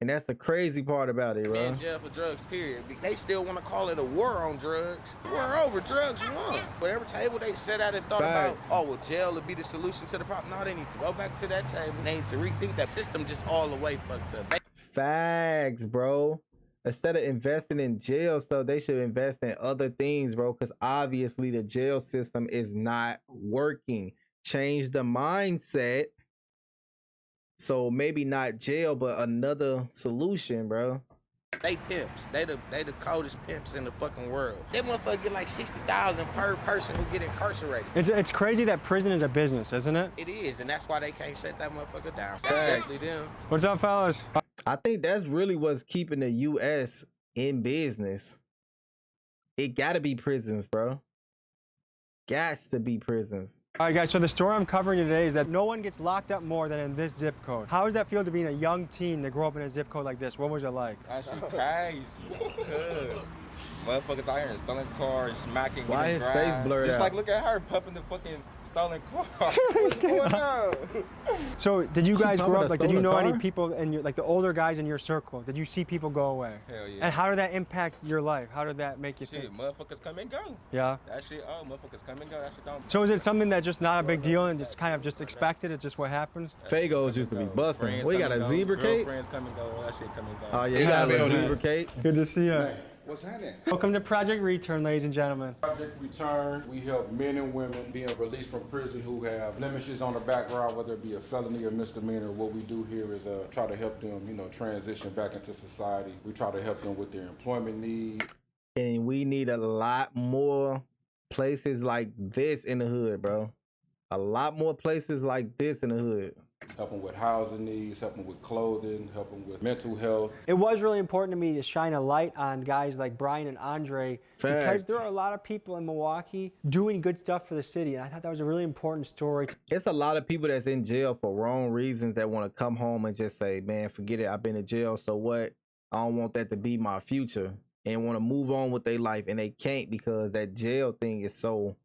And that's the crazy part about it, bro. In jail for drugs, period. They still want to call it a war on drugs. War over, drugs won. Whatever table they sat at and thought about, oh, well, jail would be the solution to the problem. No, they need to go back to that table. They need to rethink that system just all the way fucked up. Facts, bro. Instead of investing in jail stuff, they should invest in other things, bro, because obviously the jail system is not working. Change the mindset. So maybe not jail, but another solution, bro. They pimps. They the coldest pimps in the fucking world. They motherfucker get like $60,000 per person who get incarcerated. It's crazy that prison is a business, isn't it? It is, and that's why they can't shut that motherfucker down. That's definitely them. What's up, fellas? I think that's really what's keeping the U.S. in business. It gotta be prisons, bro. Gots to be prisons. All right, guys, so the story I'm covering today is that no one gets locked up more than in this zip code. How does that feel to be a young teen to grow up in a zip code like this? What was it like? That shit crazy. Good. Motherfuckers out here stealing cars, smacking. Why his face blurred out? It's like, look at her pumping the fucking stolen car. What's going on? So, did you guys grow up, like, did you know any people in your, like, the older guys in your circle? Did you see people go away? Hell yeah. And how did that impact your life? How did that make you think? Motherfuckers come and go. Yeah? That shit, motherfuckers come and go. That shit don't. So is it something that's just not a big deal and just kind of just expected? It's just what happens? Fagos used to be busting. We got a zebra cake? Friends come and go. That shit come and go. Oh, yeah, you got a zebra cake? Good to see you. What's happening? Welcome to Project Return, ladies and gentlemen. Project Return, we help men and women being released from prison who have blemishes on the background, whether it be a felony or misdemeanor. What we do here is try to help them, transition back into society. We try to help them with their employment needs. And we need a lot more places like this in the hood, bro. A lot more places like this in the hood. Help them with housing needs, help them with clothing, help them with mental health. It was really important to me to shine a light on guys like Brian and Andre because there are a lot of people in Milwaukee doing good stuff for the city, and I thought that was a really important story. It's a lot of people that's in jail for wrong reasons that want to come home and just say, man, forget it, I've been in jail, so what? I don't want that to be my future, and want to move on with their life, and they can't because that jail thing is so,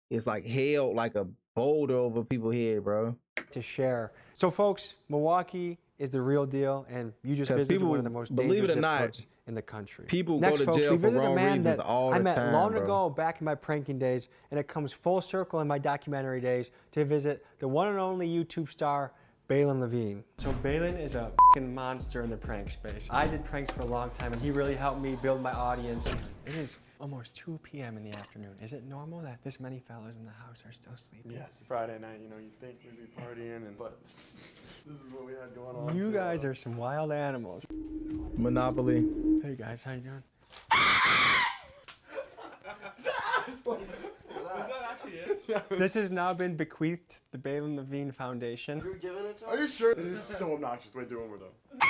it's like held like a boulder over people's head, bro. To share. So folks, Milwaukee is the real deal, and you just visited one of the most dangerous zip codes in the country. People go to jail for wrong reasons all the time, I met long bro. ago back in my pranking days, and it comes full circle in my documentary days to visit the one and only YouTube star, Balin Levine. So Balin is a fucking monster in the prank space. I did pranks for a long time, and he really helped me build my audience. It is almost 2 p.m. in the afternoon. Is it normal that this many fellas in the house are still sleeping? Yes, Friday night, you think we'd be partying, but this is what we had going on. You guys are some wild animals. Monopoly. Hey guys, how you doing? Was that actually it? This has now been bequeathed to the Balin Levine Foundation. You're giving it to him? Are you sure? This is so obnoxious. Wait, do one more though.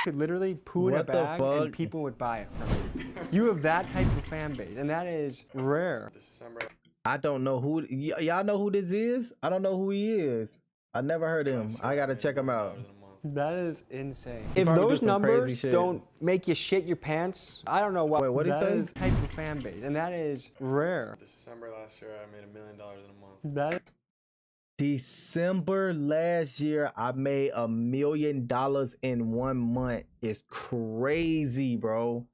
Could literally poo in a What the bag and fuck? people would buy it from you. You have that type of fan base, and that is rare. December. I don't know who. Y'all know who this is? I don't know who he is. I never heard of him. I gotta check him out. That is insane. He If probably do those some crazy numbers shit. don't make you shit your pants, I don't know what. Wait, what'd he that say? is type of fan base, and that is rare. December last year, I made $1 million in a month. That December last year, I made $1 million in 1 month. It's crazy, bro.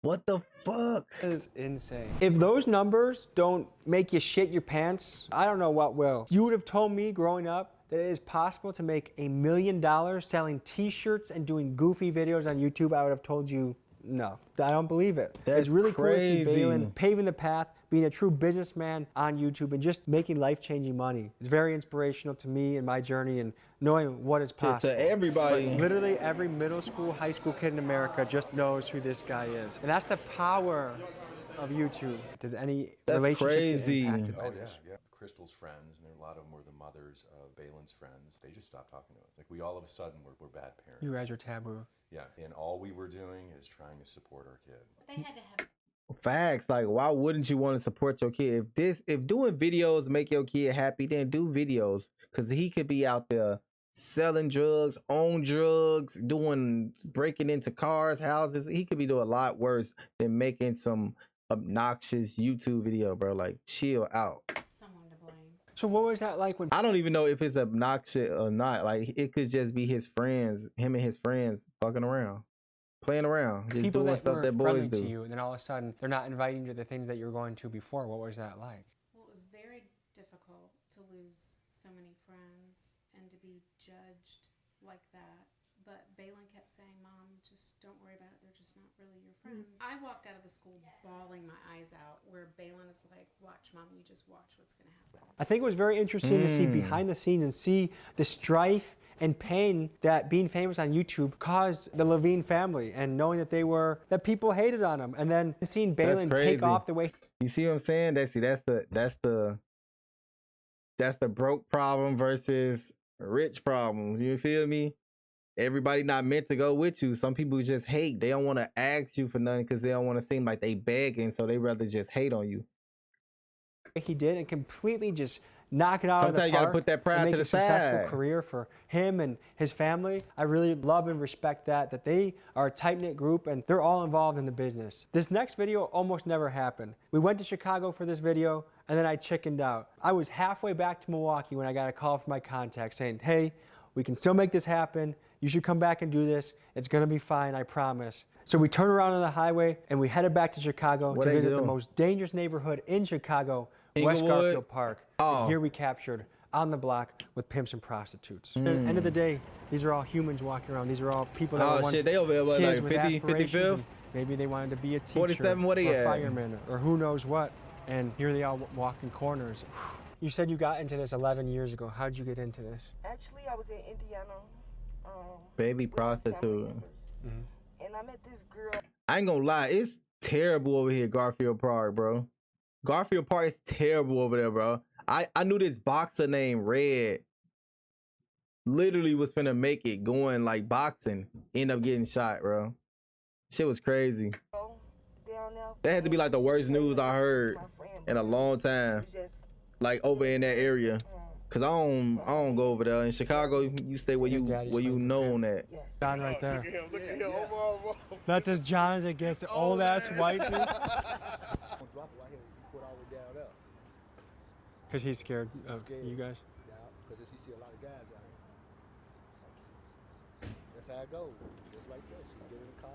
What the fuck? is insane. If those numbers don't make you shit your pants, I don't know what will. You would have told me growing up that it is possible to make $1 million selling t-shirts and doing goofy videos on YouTube. I would have told you, no, I don't believe it. That's it's really cool to see crazy. Balin paving the path, being a true businessman on YouTube and just making life-changing money. It's very inspirational to me and my journey and knowing what is possible. To everybody. But literally every middle school, high school kid in America just knows who this guy is. And that's the power of YouTube. Did any That's relationship get crazy. impacted by Oh, this? yeah. Crystal's friends, and a lot of them were the mothers of Balin's friends. They just stopped talking to us. Like, we all of a sudden were bad parents. You guys are taboo. Yeah, and all we were doing is trying to support our kid. They had to have. Facts. Like, why wouldn't you want to support your kid? If doing videos make your kid happy, then do videos. Cause he could be out there selling drugs, own drugs, breaking into cars, houses. He could be doing a lot worse than making some obnoxious YouTube video, bro. Like, chill out. Someone to blame. So what was that like when I don't even know if it's obnoxious or not. Like, it could just be his friends, him and his friends fucking around, playing around, just people doing that stuff were that boys friendly to do. you, and then all of a sudden they're not inviting you to the things that you were going to before? What was that like? Well, it was very difficult to lose so many friends and to be judged like that. But Balin kept saying, Mom, just don't worry about it. They're just not really your friends. I walked out of the school bawling my eyes out, where Balin is like, watch, Mom, you just watch what's going to happen. I think it was very interesting to see behind the scenes and see the strife and pain that being famous on YouTube caused the Levine family, and knowing that that people hated on him, and then seeing Balin take off the way. You see what I'm saying? That's the broke problem versus rich problem. You feel me? Everybody not meant to go with you. Some people just hate. They don't want to ask you for nothing because they don't want to seem like they begging, so they rather just hate on you. He did, and completely just knock it out of the park. Sometimes you gotta put that pride and to make the a successful side. career for him and his family. I really love and respect that they are a tight-knit group and they're all involved in the business. This next video almost never happened. We went to Chicago for this video, and then I chickened out. I was halfway back to Milwaukee when I got a call from my contact saying, hey, we can still make this happen. You should come back and do this. It's gonna be fine, I promise. So we turned around on the highway and we headed back to Chicago to visit the most dangerous neighborhood in Chicago, West Inglewood? Garfield Park. Oh. And here we captured on the block with pimps and prostitutes. At the end of the day, these are all humans walking around. These are all people that were once shit, they over there, what, kids like with 50, aspirations, 55th? and maybe they wanted to be a teacher 47, what are you or a at? fireman or who knows what. And here they all walking corners. You said you got into this 11 years ago. How'd you get into this? Actually, I was in Indiana. Baby prostitute. And I met this girl. I ain't gonna lie, it's terrible over here, Garfield Park, bro. Garfield Park is terrible over there, bro. I knew this boxer named Red literally was finna make it going like boxing, end up getting shot, bro. Shit was crazy. That had to be like the worst news I heard in a long time. Like over in that area. Cause I don't go over there. In Chicago, you stay where you known at. John right there. Look at him, look at him. Oh, That's as John as it gets. Old ass white dude. Drop it right here. You put all the way down up. Because he's scared of you guys. Yeah, because he see a lot of guys out here. That's how it goes. Just like that. She get in the car,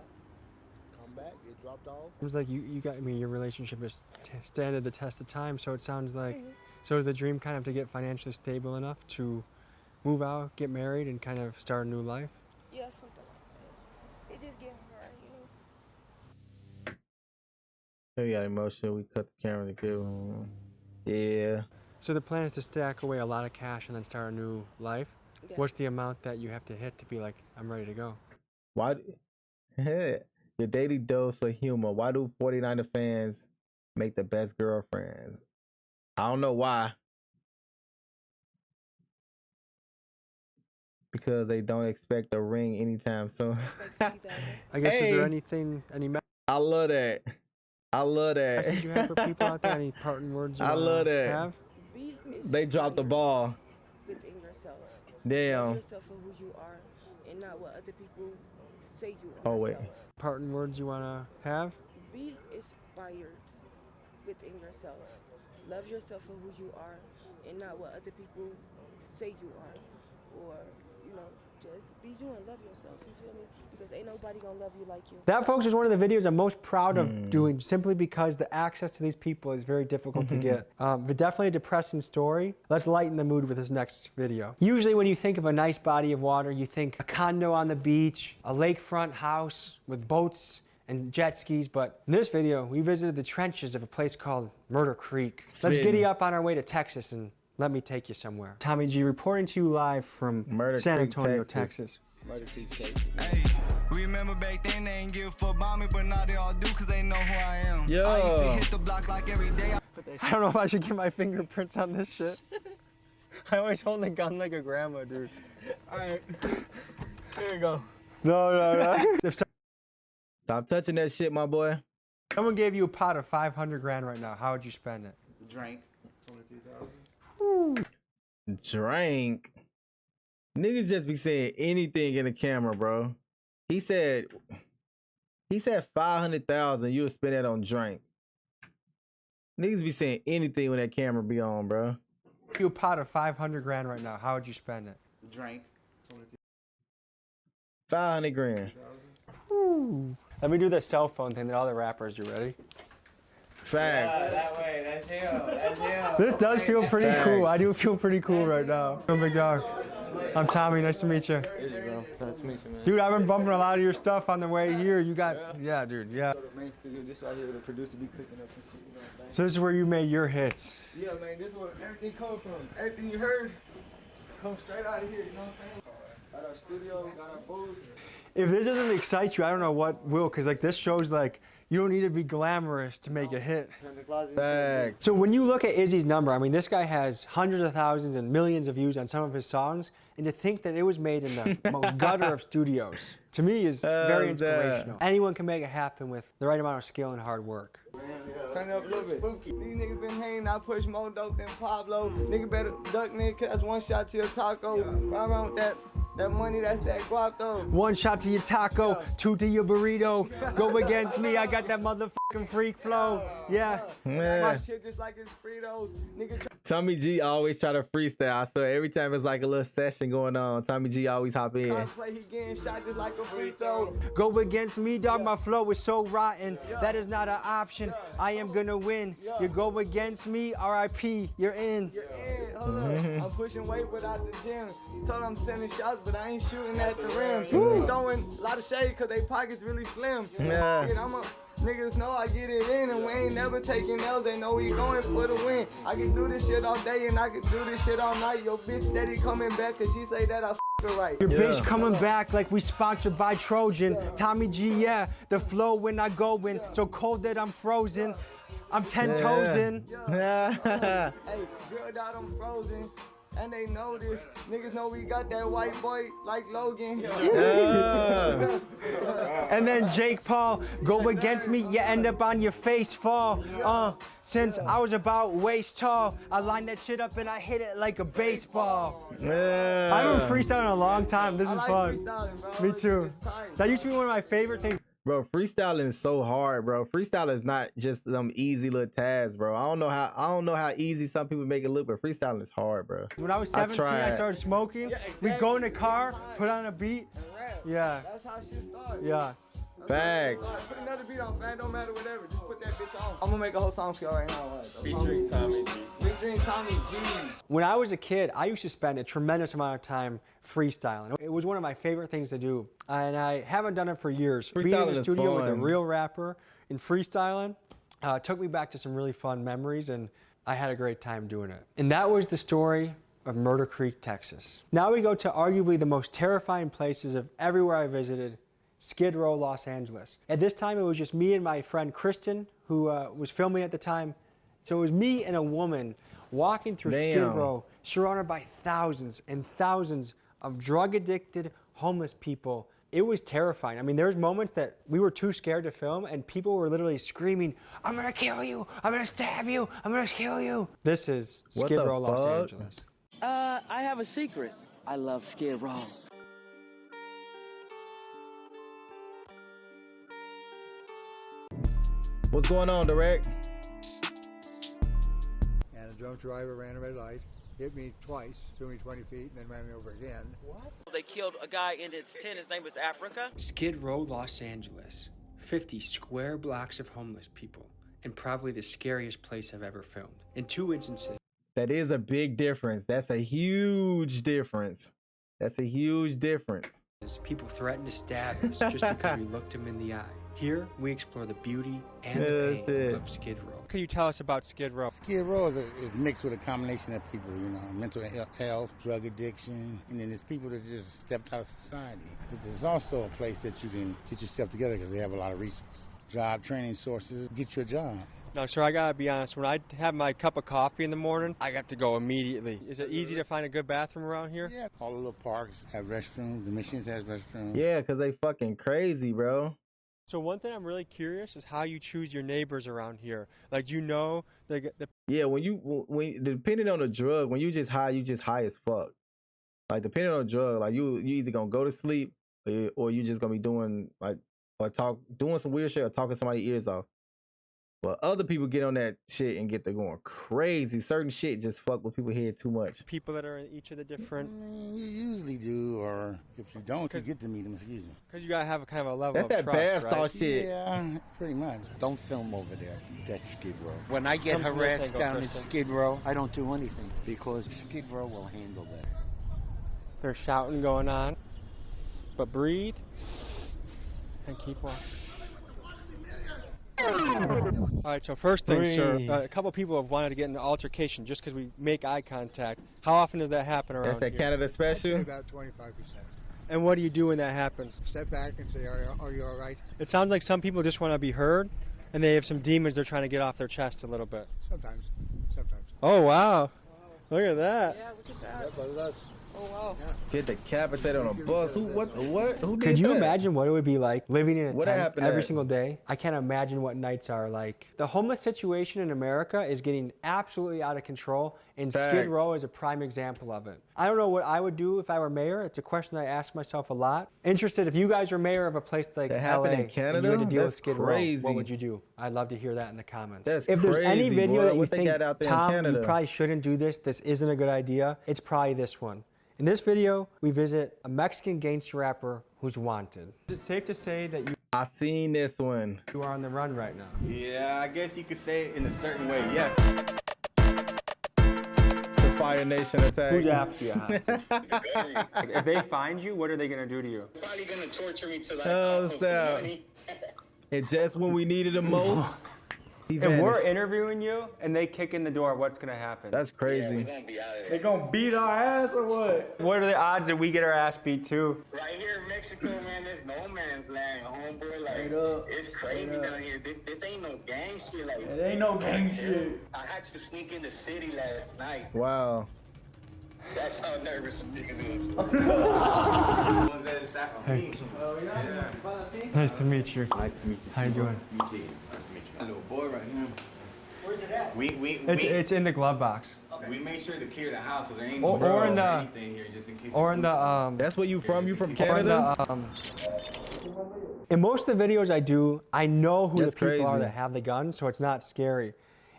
come back, get dropped off. It was like you got, I mean, your relationship has standed the test of time, so it sounds like, so is the dream kind of to get financially stable enough to move out, get married, and kind of start a new life? Yeah, something like that. It just getting hard, you know. We got emotional. We cut the camera to give him. Yeah. So the plan is to stack away a lot of cash and then start a new life? Yeah. What's the amount that you have to hit to be like, I'm ready to go? Why? Your daily dose of humor. Why do 49er fans make the best girlfriends? I don't know why. Because they don't expect a ring anytime soon. I guess is Hey. there any I love that. I love message you have for that. people out there? Any parting words you I wanna love that. have? They dropped the ball. Within yourself. Damn. Love yourself for who you are and not what other people say you are. Oh wait. Parting words you wanna have? Be inspired within yourself. Love yourself for who you are and not what other people say you are. Or, you know, just be you and love yourself, you feel me? Because ain't nobody gonna love you like you. That, folks, is one of the videos I'm most proud of Hmm. doing, simply because the access to these people is very difficult to get. But definitely a depressing story. Let's lighten the mood with this next video. Usually when you think of a nice body of water, you think a condo on the beach, a lakefront house with boats and jet skis, but in this video, we visited the trenches of a place called Murder Creek. Let's Spittin'. giddy up on our way to Texas and let me take you somewhere. Tommy G reporting to you live from Murder San Creek, Antonio, Texas. Texas. Hey, remember back then they ain't give a fuck about me, but now they all do cause they know who I am. Yo. I used to hit the block like every day. I don't know if I should get my fingerprints on this shit. I always hold the gun like a grandma, dude. Alright, here we go. No. If Stop touching that shit, my boy. someone gave you a pot of 500 grand right now, how would you spend it? Drink. 23,000. Drank. Niggas just be saying anything in the camera, bro. He said 500,000. You would spend that on drink. Niggas be saying anything when that camera be on, bro. Give you a pot of 500 grand right now, how would you spend it? Drink. 500 grand. Let me do the cell phone thing that all the rappers do. Ready? Facts. That way, that's him. That's him. This does feel pretty cool. Facts. I do feel pretty cool right now. I'm Big Dog. I'm Tommy. Nice to meet you. Nice to meet you, man. Dude, I've been bumping a lot of your stuff on the way here. You got, yeah, dude, yeah. Main studio, just out here, the producer be picking up and shit, you know what I'm saying? So this is where you made your hits. Yeah, man, this is where everything comes from. Everything you heard comes straight out of here, you know what I'm saying? Got our studio, got our booth. If this doesn't excite you, I don't know what will, because like this shows like you don't need to be glamorous to make a hit. Facts. So when you look at Izzy's number, I mean, this guy has hundreds of thousands and millions of views on some of his songs, and to think that it was made in the most gutter of studios, to me is very inspirational. Anyone can make it happen with the right amount of skill and hard work. Turn it up a little bit. These niggas been hanging, I push more dope than Pablo. Nigga better duck, nigga, cause that's one shot to your taco. Ride around with that money, that's that guap though. One shot to your taco, two to your burrito. Go against me, I got that motherfucking freak flow. Yeah. My Yeah. shit just like it's Fritos. Nigga Tommy G always try to freestyle. So every time it's like a little session going on, Tommy G always hop in. play, he getting shot just like a free throw. Go against me, dog, my flow is so rotten. That is not an option. I am gonna win. You go against me, RIP, you're in. Hold up, I'm pushing weight without the gym. Told I'm sending shots, but I ain't shooting at the rim. Woo. They throwing a lot of shade cause they pockets really slim. Yeah. Niggas know I get it in and we ain't never taking L's. They know we going for the win. I can do this shit all day and I can do this shit all night. Your bitch steady coming back cause she say that I her right. Your bitch coming back like we sponsored by Trojan. Tommy G, yeah, the flow when I go in. So cold that I'm frozen. I'm 10 toes in. Hey, grilled out, I'm frozen. And they know this. Niggas know we got that white boy like Logan. Yeah. And then Jake Paul, go against me, you end up on your face fall. Since I was about waist tall, I lined that shit up and I hit it like a baseball. Yeah. I haven't freestyled in a long time. This is like fun. freestyling, bro. Me too. That used to be one of my favorite things. Bro, freestyling is so hard, bro. Freestyling is not just some easy little task, bro. I don't know how easy some people make it look, but freestyling is hard, bro. When I was 17, I tried. started smoking. We'd go in the car, put on a beat. Yeah. That's how shit starts. Yeah. Facts. Put another beat on, man. Don't matter, whatever. Just put that bitch on. I'm gonna make a whole song skill right now. Featuring Tommy G. Featuring Tommy G. When I was a kid, I used to spend a tremendous amount of time freestyling. It was one of my favorite things to do, and I haven't done it for years. Being in Freestyling the is studio with a fun. real rapper and freestyling took me back to some really fun memories, and I had a great time doing it. And that was the story of Murder Creek, Texas. Now we go to arguably the most terrifying places of everywhere I visited, Skid Row, Los Angeles. At this time, it was just me and my friend Kristen, who was filming at the time, So it was me and a woman walking through Skid Damn. Row, surrounded by thousands and thousands of drug-addicted, homeless people. It was terrifying. I mean, there was moments that we were too scared to film, and people were literally screaming, "I'm gonna kill you! I'm gonna stab you! I'm gonna kill you!" This is What Skid the Row, Los fuck? Angeles. I have a secret. I love Skid Row. What's going on, Direct? And the drunk driver ran a red light, hit me twice, threw me 20 feet, and then ran me over again. What? They killed a guy in his tent. His name was Africa. Skid Row, Los Angeles. 50 square blocks of homeless people, and probably the scariest place I've ever filmed. In 2 instances, That is a big difference. That's a huge difference. That's a huge difference. people threatened to stab us just because we looked them in the eye. Here, we explore the beauty and the pain of Skid Row. What can you tell us about Skid Row? Skid Row is mixed with a combination of people, you know, mental health, drug addiction, and then there's people that just stepped out of society. But there's also a place that you can get yourself together because they have a lot of resources. Job training sources, get you a job. No, sir, I gotta be honest. When I have my cup of coffee in the morning, I got to go immediately. Is it easy to find a good bathroom around here? Yeah, all the little parks have restrooms. The Missions has restrooms. Yeah, because they fucking crazy, bro. So one thing I'm really curious is how you choose your neighbors around here. Like, you know, the Yeah, when depending on the drug, when you just high as fuck. Like, depending on the drug, like you either gonna go to sleep or you just gonna be doing like doing some weird shit or talking somebody's ears off. But other people get on that shit and get to going crazy. Certain shit just fuck with people's head too much. people that are in each of the different. You usually do, or if you don't, you get to meet them. Excuse me. Because you gotta have a kind of a level That's of that trust, bath right? salt shit. Yeah, pretty much. Don't film over there. That's Skid Row. When I get Come to this harassed angle, down at Kristen. Skid Row, I don't do anything because Skid Row will handle that. There's shouting going on, but breathe and keep walking. All right, so first thing, sir, Breathe. a couple people have wanted to get in an altercation just because we make eye contact. How often does that happen around That's that here? Canada special. About 25%. And what do you do when that happens? Step back and say, are you all right? It sounds like some people just want to be heard, and they have some demons they're trying to get off their chest a little bit. Sometimes. Oh, wow. Look at that. Yeah, look at that. That's what it does. Oh, wow. Get decapitated on a bus. Who did Could you that? imagine what it would be like living in a What tent happened every at? single day? I can't imagine what nights are like. The homeless situation in America is getting absolutely out of control, and Skid Facts. Row is a prime example of it. I don't know what I would do if I were mayor. It's a question that I ask myself a lot. Interested, if you guys were mayor of a place like That LA happened in and you had Canada? to deal That's with Skid crazy. Row, what would you do? I'd love to hear that in the comments. That's if there's any crazy, video boy. that you What they think, got out there in Tom, you Canada? probably shouldn't do this isn't a good idea, it's probably this one. In this video, we visit a Mexican gangster rapper who's wanted. Is it safe to say that I seen this one. you are on the run right now? Yeah, I guess you could say it in a certain way, yeah. The Fire Nation attack. Who's after you, hostage? If they find you, what are they gonna do to you? Probably gonna torture me till I Oh, come some stop. money. And just when we needed him most, he If we're vanished. interviewing you and they kick in the door, what's gonna happen? That's crazy. They gonna beat our ass or what? What are the odds that we get our ass beat too? Right here in Mexico, man, there's no man's land, homeboy. Like, it's crazy down here. This ain't no gang shit. Like, It ain't no gang shit. I had to sneak in the city last night. Wow. That's how nervous niggas is. Hey. Nice to meet you. Nice to meet you. How you doing? Nice to meet you. A little boy right here. Where's it at? It's in the glove box. We made sure to clear the house so there ain't Or- no or in drugs the- anything here just in case. Or in the That's where you from? You from or in Canada? the in most of the videos I do, I know who That's the people are crazy. that have the gun, so it's not scary.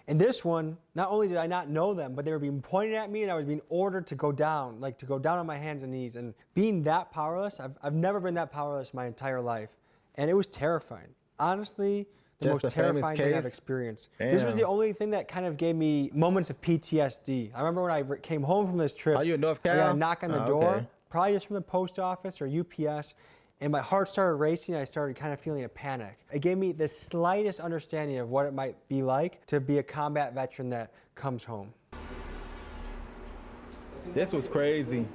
In this one, not only did I not know them, but they were being pointed at me and I was being ordered to go down, like to go down on my hands and knees. And being that powerless, I've never been that powerless my entire life. And it was terrifying. Honestly, the Just most a famous terrifying thing I've case? experienced. This was Damn. the only thing that kind of gave me moments of PTSD. I remember when I came home from this trip, Are you in North I got Cal? a knock on the Oh, door, okay. probably just from the post office or UPS, and my heart started racing. I started kind of feeling a panic. It gave me the slightest understanding of what it might be like to be a combat veteran that comes home. This was crazy.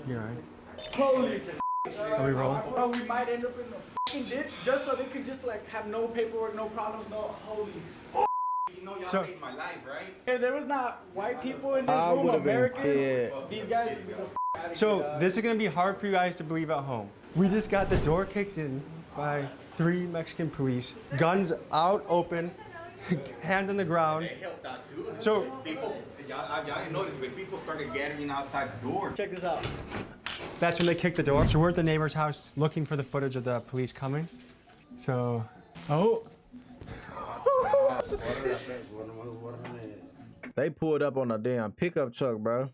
You all right? Holy Are we rolling? Bro, we might end up in the fucking ditch just so they could just like have no paperwork, no problems, no holy. You know, y'all So- saved my life, right? If there was not white people in this I room, would've been Americans, scared. these guys would be the out of So here, this is gonna be hard for you guys to believe at home. We just got the door kicked in by 3 Mexican police, guns out, open, hands on the ground. They helped out too. So- people, y'all didn't notice, but people started gathering outside the door. Check this out. That's when they kicked the door. So we're at the neighbor's house looking for the footage of the police coming. So, oh. They pulled up on a damn pickup truck, bro.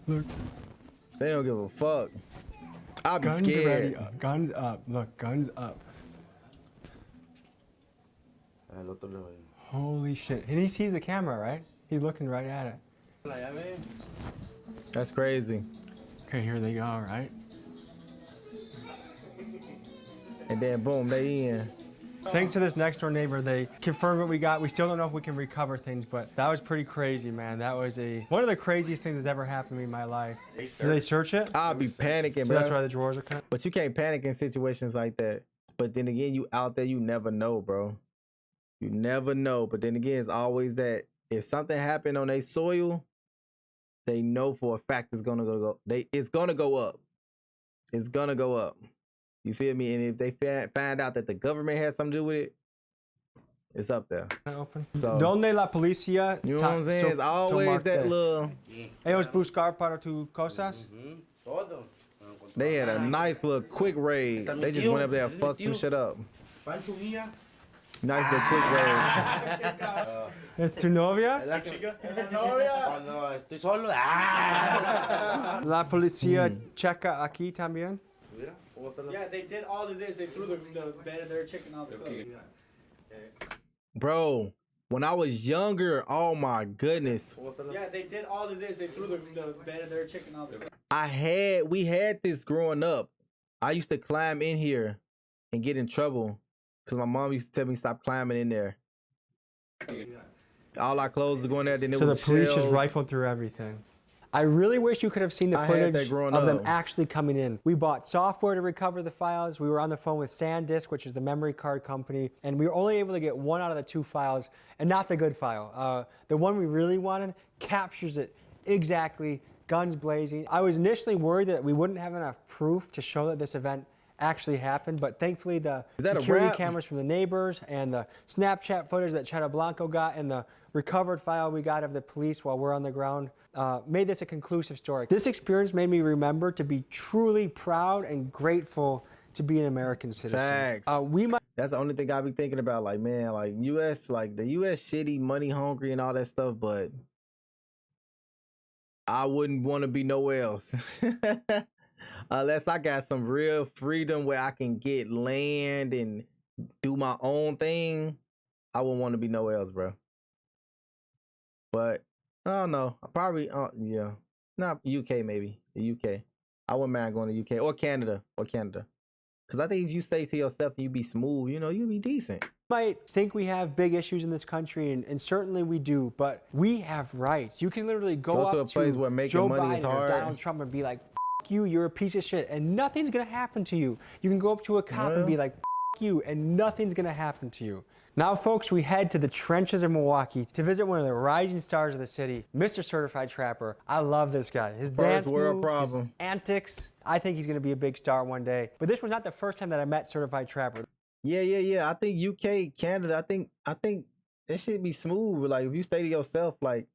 Look, They don't give a fuck. I'll be guns scared. ready up. Guns up. Look, guns up. Holy shit. And he sees the camera, right? He's looking right at it. That's crazy. Okay, here they go, right? And then boom, they in. Thanks to this next door neighbor, they confirmed what we got. We still don't know if we can recover things, but that was pretty crazy, man. That was one of the craziest things that's ever happened to me in my life. Did they search it? I'll be panicking, So bro. that's why the drawers are cut? But you can't panic in situations like that. But then again, you out there, you never know, bro. You never know. But then again, it's always that if something happened on their soil, they know for a fact it's gonna go. It's gonna go up. It's gonna go up. You feel me? And if they find out that the government has something to do with it, it's up there. Open. So, Donde la policía? you know what I'm saying? It's always that little. Ellos buscar para tus cosas. They had a nice little quick raid. They just went up there and fucked some shit up. Nice little quick raid. ¿Es tu novia? novia. No, estoy solo. La policía checa aquí también. Yeah, they did all of this. They threw the bed and they're checking out the clothes. Bro, when I was younger, oh my goodness. Yeah, they did all of this. They threw the bed and they're checking out the clothes. We had this growing up. I used to climb in here and get in trouble because my mom used to tell me stop climbing in there. All our clothes were going there, then it So the was police just shells. rifled through everything. I really wish you could have seen the I had that footage growing of them up. actually coming in. We bought software to recover the files. We were on the phone with SanDisk, which is the memory card company, and we were only able to get 1 out of the 2 files, and not the good file. The one we really wanted captures it exactly, guns blazing. I was initially worried that we wouldn't have enough proof to show that this event actually happened, but thankfully the Is that a security wrap? cameras from the neighbors and the Snapchat footage that Cheta Blanco got and the recovered file we got of the police while we're on the ground made this a conclusive story. This experience made me remember to be truly proud and grateful to be an American citizen. Facts. That's the only thing I be thinking about. Like, man, like U.S., like the U.S. shitty, money hungry, and all that stuff. But I wouldn't want to be nowhere else unless I got some real freedom where I can get land and do my own thing. I wouldn't want to be nowhere else, bro. But I don't know. I probably, yeah, not UK maybe. The UK. I wouldn't mind going to UK or Canada Because I think if you stay to yourself and you be smooth, you know, you be decent. Might think we have big issues in this country, and certainly we do, but we have rights. You can literally go up to a place where making Joe money Biden is or hard. Donald Trump and be like, F you, you're a piece of shit, and nothing's gonna happen to you. You can go up to a cop and be like, F you, and nothing's gonna happen to you. Now, folks, we head to the trenches of Milwaukee to visit one of the rising stars of the city, Mr. Certified Trapper. I love this guy. His dance world moves, his antics. I think he's gonna be a big star one day. But this was not the first time that I met Certified Trapper. Yeah. I think UK, Canada, I think that should be smooth. Like if you stay to yourself, like,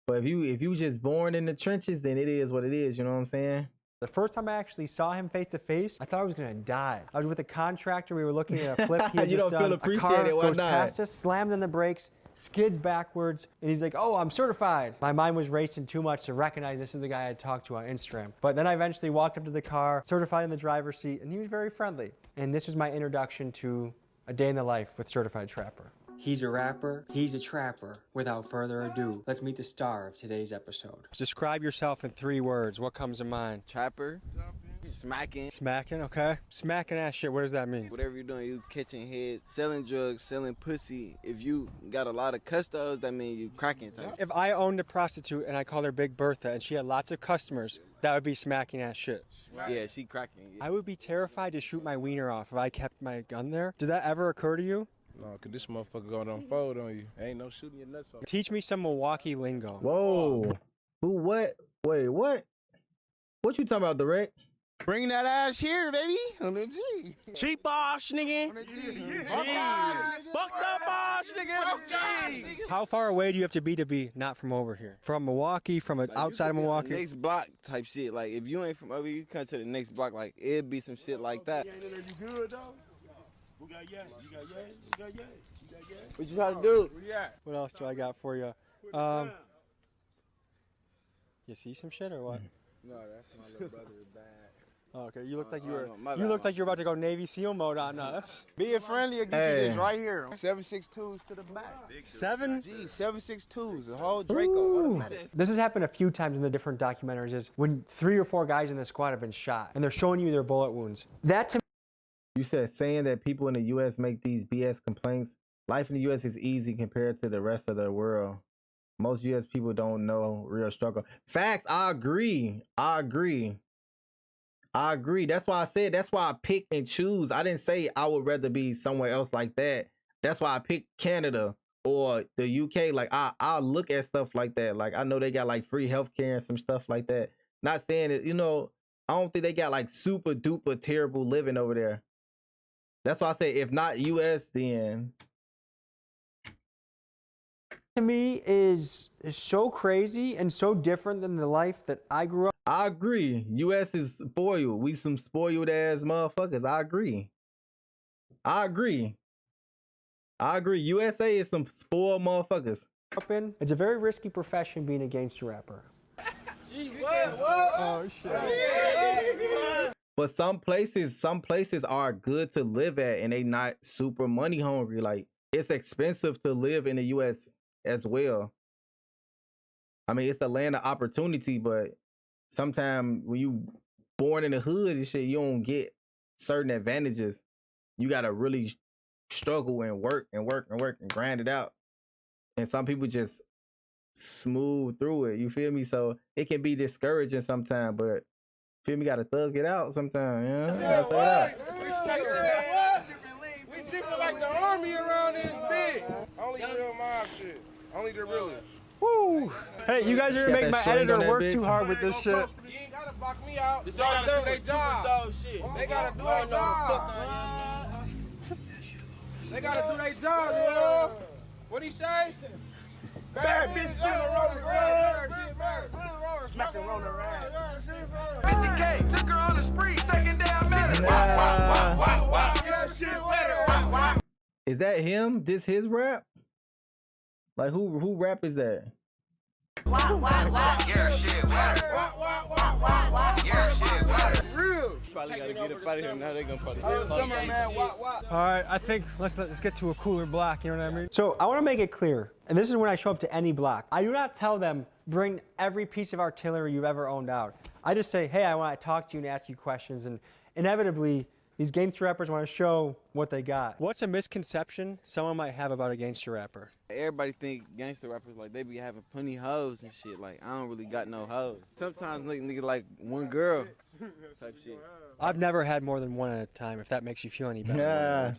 but if you just born in the trenches, then it is what it is. You know what I'm saying? The first time I actually saw him face to face, I thought I was gonna die. I was with a contractor. We were looking at a flip. He had You just don't feel done. appreciated, A car why goes not? past us, slammed on the brakes, skids backwards, and he's like, "Oh, I'm certified." My mind was racing too much to recognize this is the guy I talked to on Instagram. But then I eventually walked up to the car, certified in the driver's seat, and he was very friendly. And this was my introduction to a day in the life with Certified Trapper. He's a rapper, he's a trapper. Without further ado, let's meet the star of today's episode. Describe yourself in 3 words. What comes to mind? Trapper, Smacking. Smacking, okay. Smacking ass shit, what does that mean? Whatever you're doing, you catching heads, selling drugs, selling pussy. If you got a lot of customers, that means you cracking type. If I owned a prostitute and I called her Big Bertha and she had lots of customers, that would be smacking ass shit. Yeah, she cracking. Yeah. I would be terrified to shoot my wiener off if I kept my gun there. Did that ever occur to you? No, cause this motherfucker gonna unfold on you. Ain't no shooting your nuts off. Teach me some Milwaukee lingo. Whoa. Who, what? Wait, what? What you talking about, Direct? Bring that ass here, baby. On the G. Cheap ass nigga. Fucked up ass nigga. How far away do you have to be not from over here? From Milwaukee, from outside of Milwaukee? Next block type shit. Like, if you ain't from over here, you come to the next block. Like, it'd be some shit like that. You good, though? Who got yay? You got yay? You got yay? You got yay? What you trying to do? What else do I got for you? You see some shit or what? No, that's my little brother bad. Oh, okay, you look like you look like you're about to go Navy SEAL mode on us. Being friendly will get you this right here. 7.62s to the back. 7.62s, the whole Draco automatic. This has happened a few times in the different documentaries. Is when 3 or 4 guys in the squad have been shot and they're showing you their bullet wounds. That to You said saying that people in the U.S. make these BS complaints. Life in the U.S. is easy compared to the rest of the world. Most U.S. people don't know real struggle. Facts, I agree. That's why I said, that's why I pick and choose. I didn't say I would rather be somewhere else like that. That's why I picked Canada or the UK. Like, I'll look at stuff like that. Like, I know they got like free healthcare and some stuff like that. Not saying it, you know, I don't think they got like super duper terrible living over there. That's why I say, if not US, then... to me is so crazy and so different than the life that I grew up. I agree. US is spoiled. We some spoiled ass motherfuckers. I agree. USA is some spoiled motherfuckers. It's a very risky profession being a gangster rapper. Gee, what? Oh shit. But some places are good to live at and they not super money hungry. Like, it's expensive to live in the US as well. I mean, it's a land of opportunity, but sometimes when you born in the hood and shit, you don't get certain advantages. You gotta really struggle and work and grind it out. And some people just smooth through it. You feel me? So it can be discouraging sometimes, but feel me, gotta thug it out sometimes. Yeah, We tripping like the army around this bitch. Only real mob shit. Only the realest. Woo! Hey, you guys are gonna make my editor work too hard with this shit. You ain't gotta block me out. They gotta do their job. They gotta do their job. They gotta do their job, you know? What'd he say? Bad bitch, Smack her on the rag. 50K, took her on the spree, second day I met her. Is that him? This his rap? Like, who rap is that? Yeah, shit, Real. Probably gotta get up out of here now. They gonna probably Alright, I think let's get to a cooler block, you know what I mean? So I wanna make it clear, and this is when I show up to any block. I do not tell them, bring every piece of artillery you've ever owned out. I just say, hey, I wanna talk to you and ask you questions, and inevitably, these gangster rappers wanna show what they got. What's a misconception someone might have about a gangster rapper? Everybody think gangster rappers, like, they be having plenty hoes and shit. Like, I don't really got no hoes. Sometimes nigga like one girl type shit. I've never had more than one at a time, if that makes you feel any better. Yeah.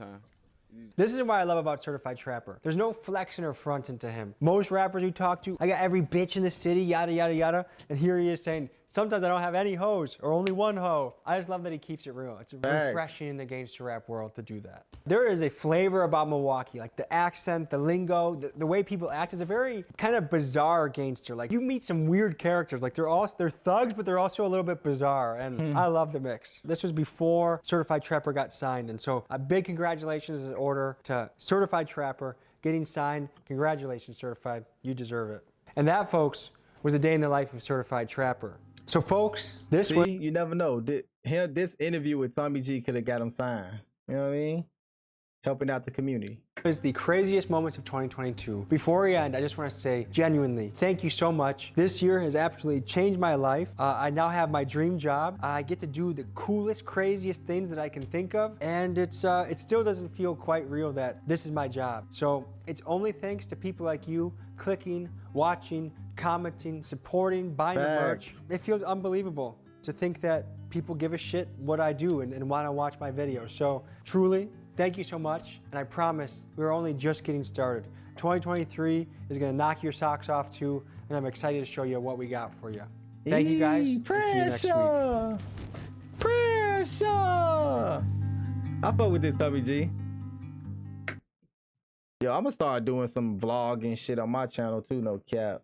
This is what I love about Certified Trapper. There's no flexing or fronting to him. Most rappers you talk to, I got every bitch in the city, yada, yada, yada. And here he is saying, sometimes I don't have any hoes or only one hoe. I just love that he keeps it real. It's refreshing in the gangster rap world to do that. There is a flavor about Milwaukee, like the accent, the lingo, the way people act is a very kind of bizarre gangster. Like, you meet some weird characters. Like, they're thugs, but they're also a little bit bizarre. And I love the mix. This was before Certified Trapper got signed. And so a big congratulations in order to Certified Trapper getting signed. Congratulations, Certified. You deserve it. And that, folks, was a day in the life of Certified Trapper. So, folks, this See, you never know. This interview with Tommy G could have got him signed. You know what I mean? helping out the community. It was the craziest moments of 2022. Before we end, I just want to say genuinely, thank you so much. This year has absolutely changed my life. I now have my dream job. I get to do the coolest, craziest things that I can think of. And it still doesn't feel quite real that this is my job. So it's only thanks to people like you clicking, watching, commenting, supporting, buying the merch. It feels unbelievable to think that people give a shit what I do and want to watch my videos. So truly, thank you so much, and I promise we're only just getting started. 2023 is gonna knock your socks off too, and I'm excited to show you what we got for you. Thank you guys. We'll see you next week. Pressure! I fuck with this, Tommy G. Yo, I'm gonna start doing some vlogging shit on my channel too, no cap.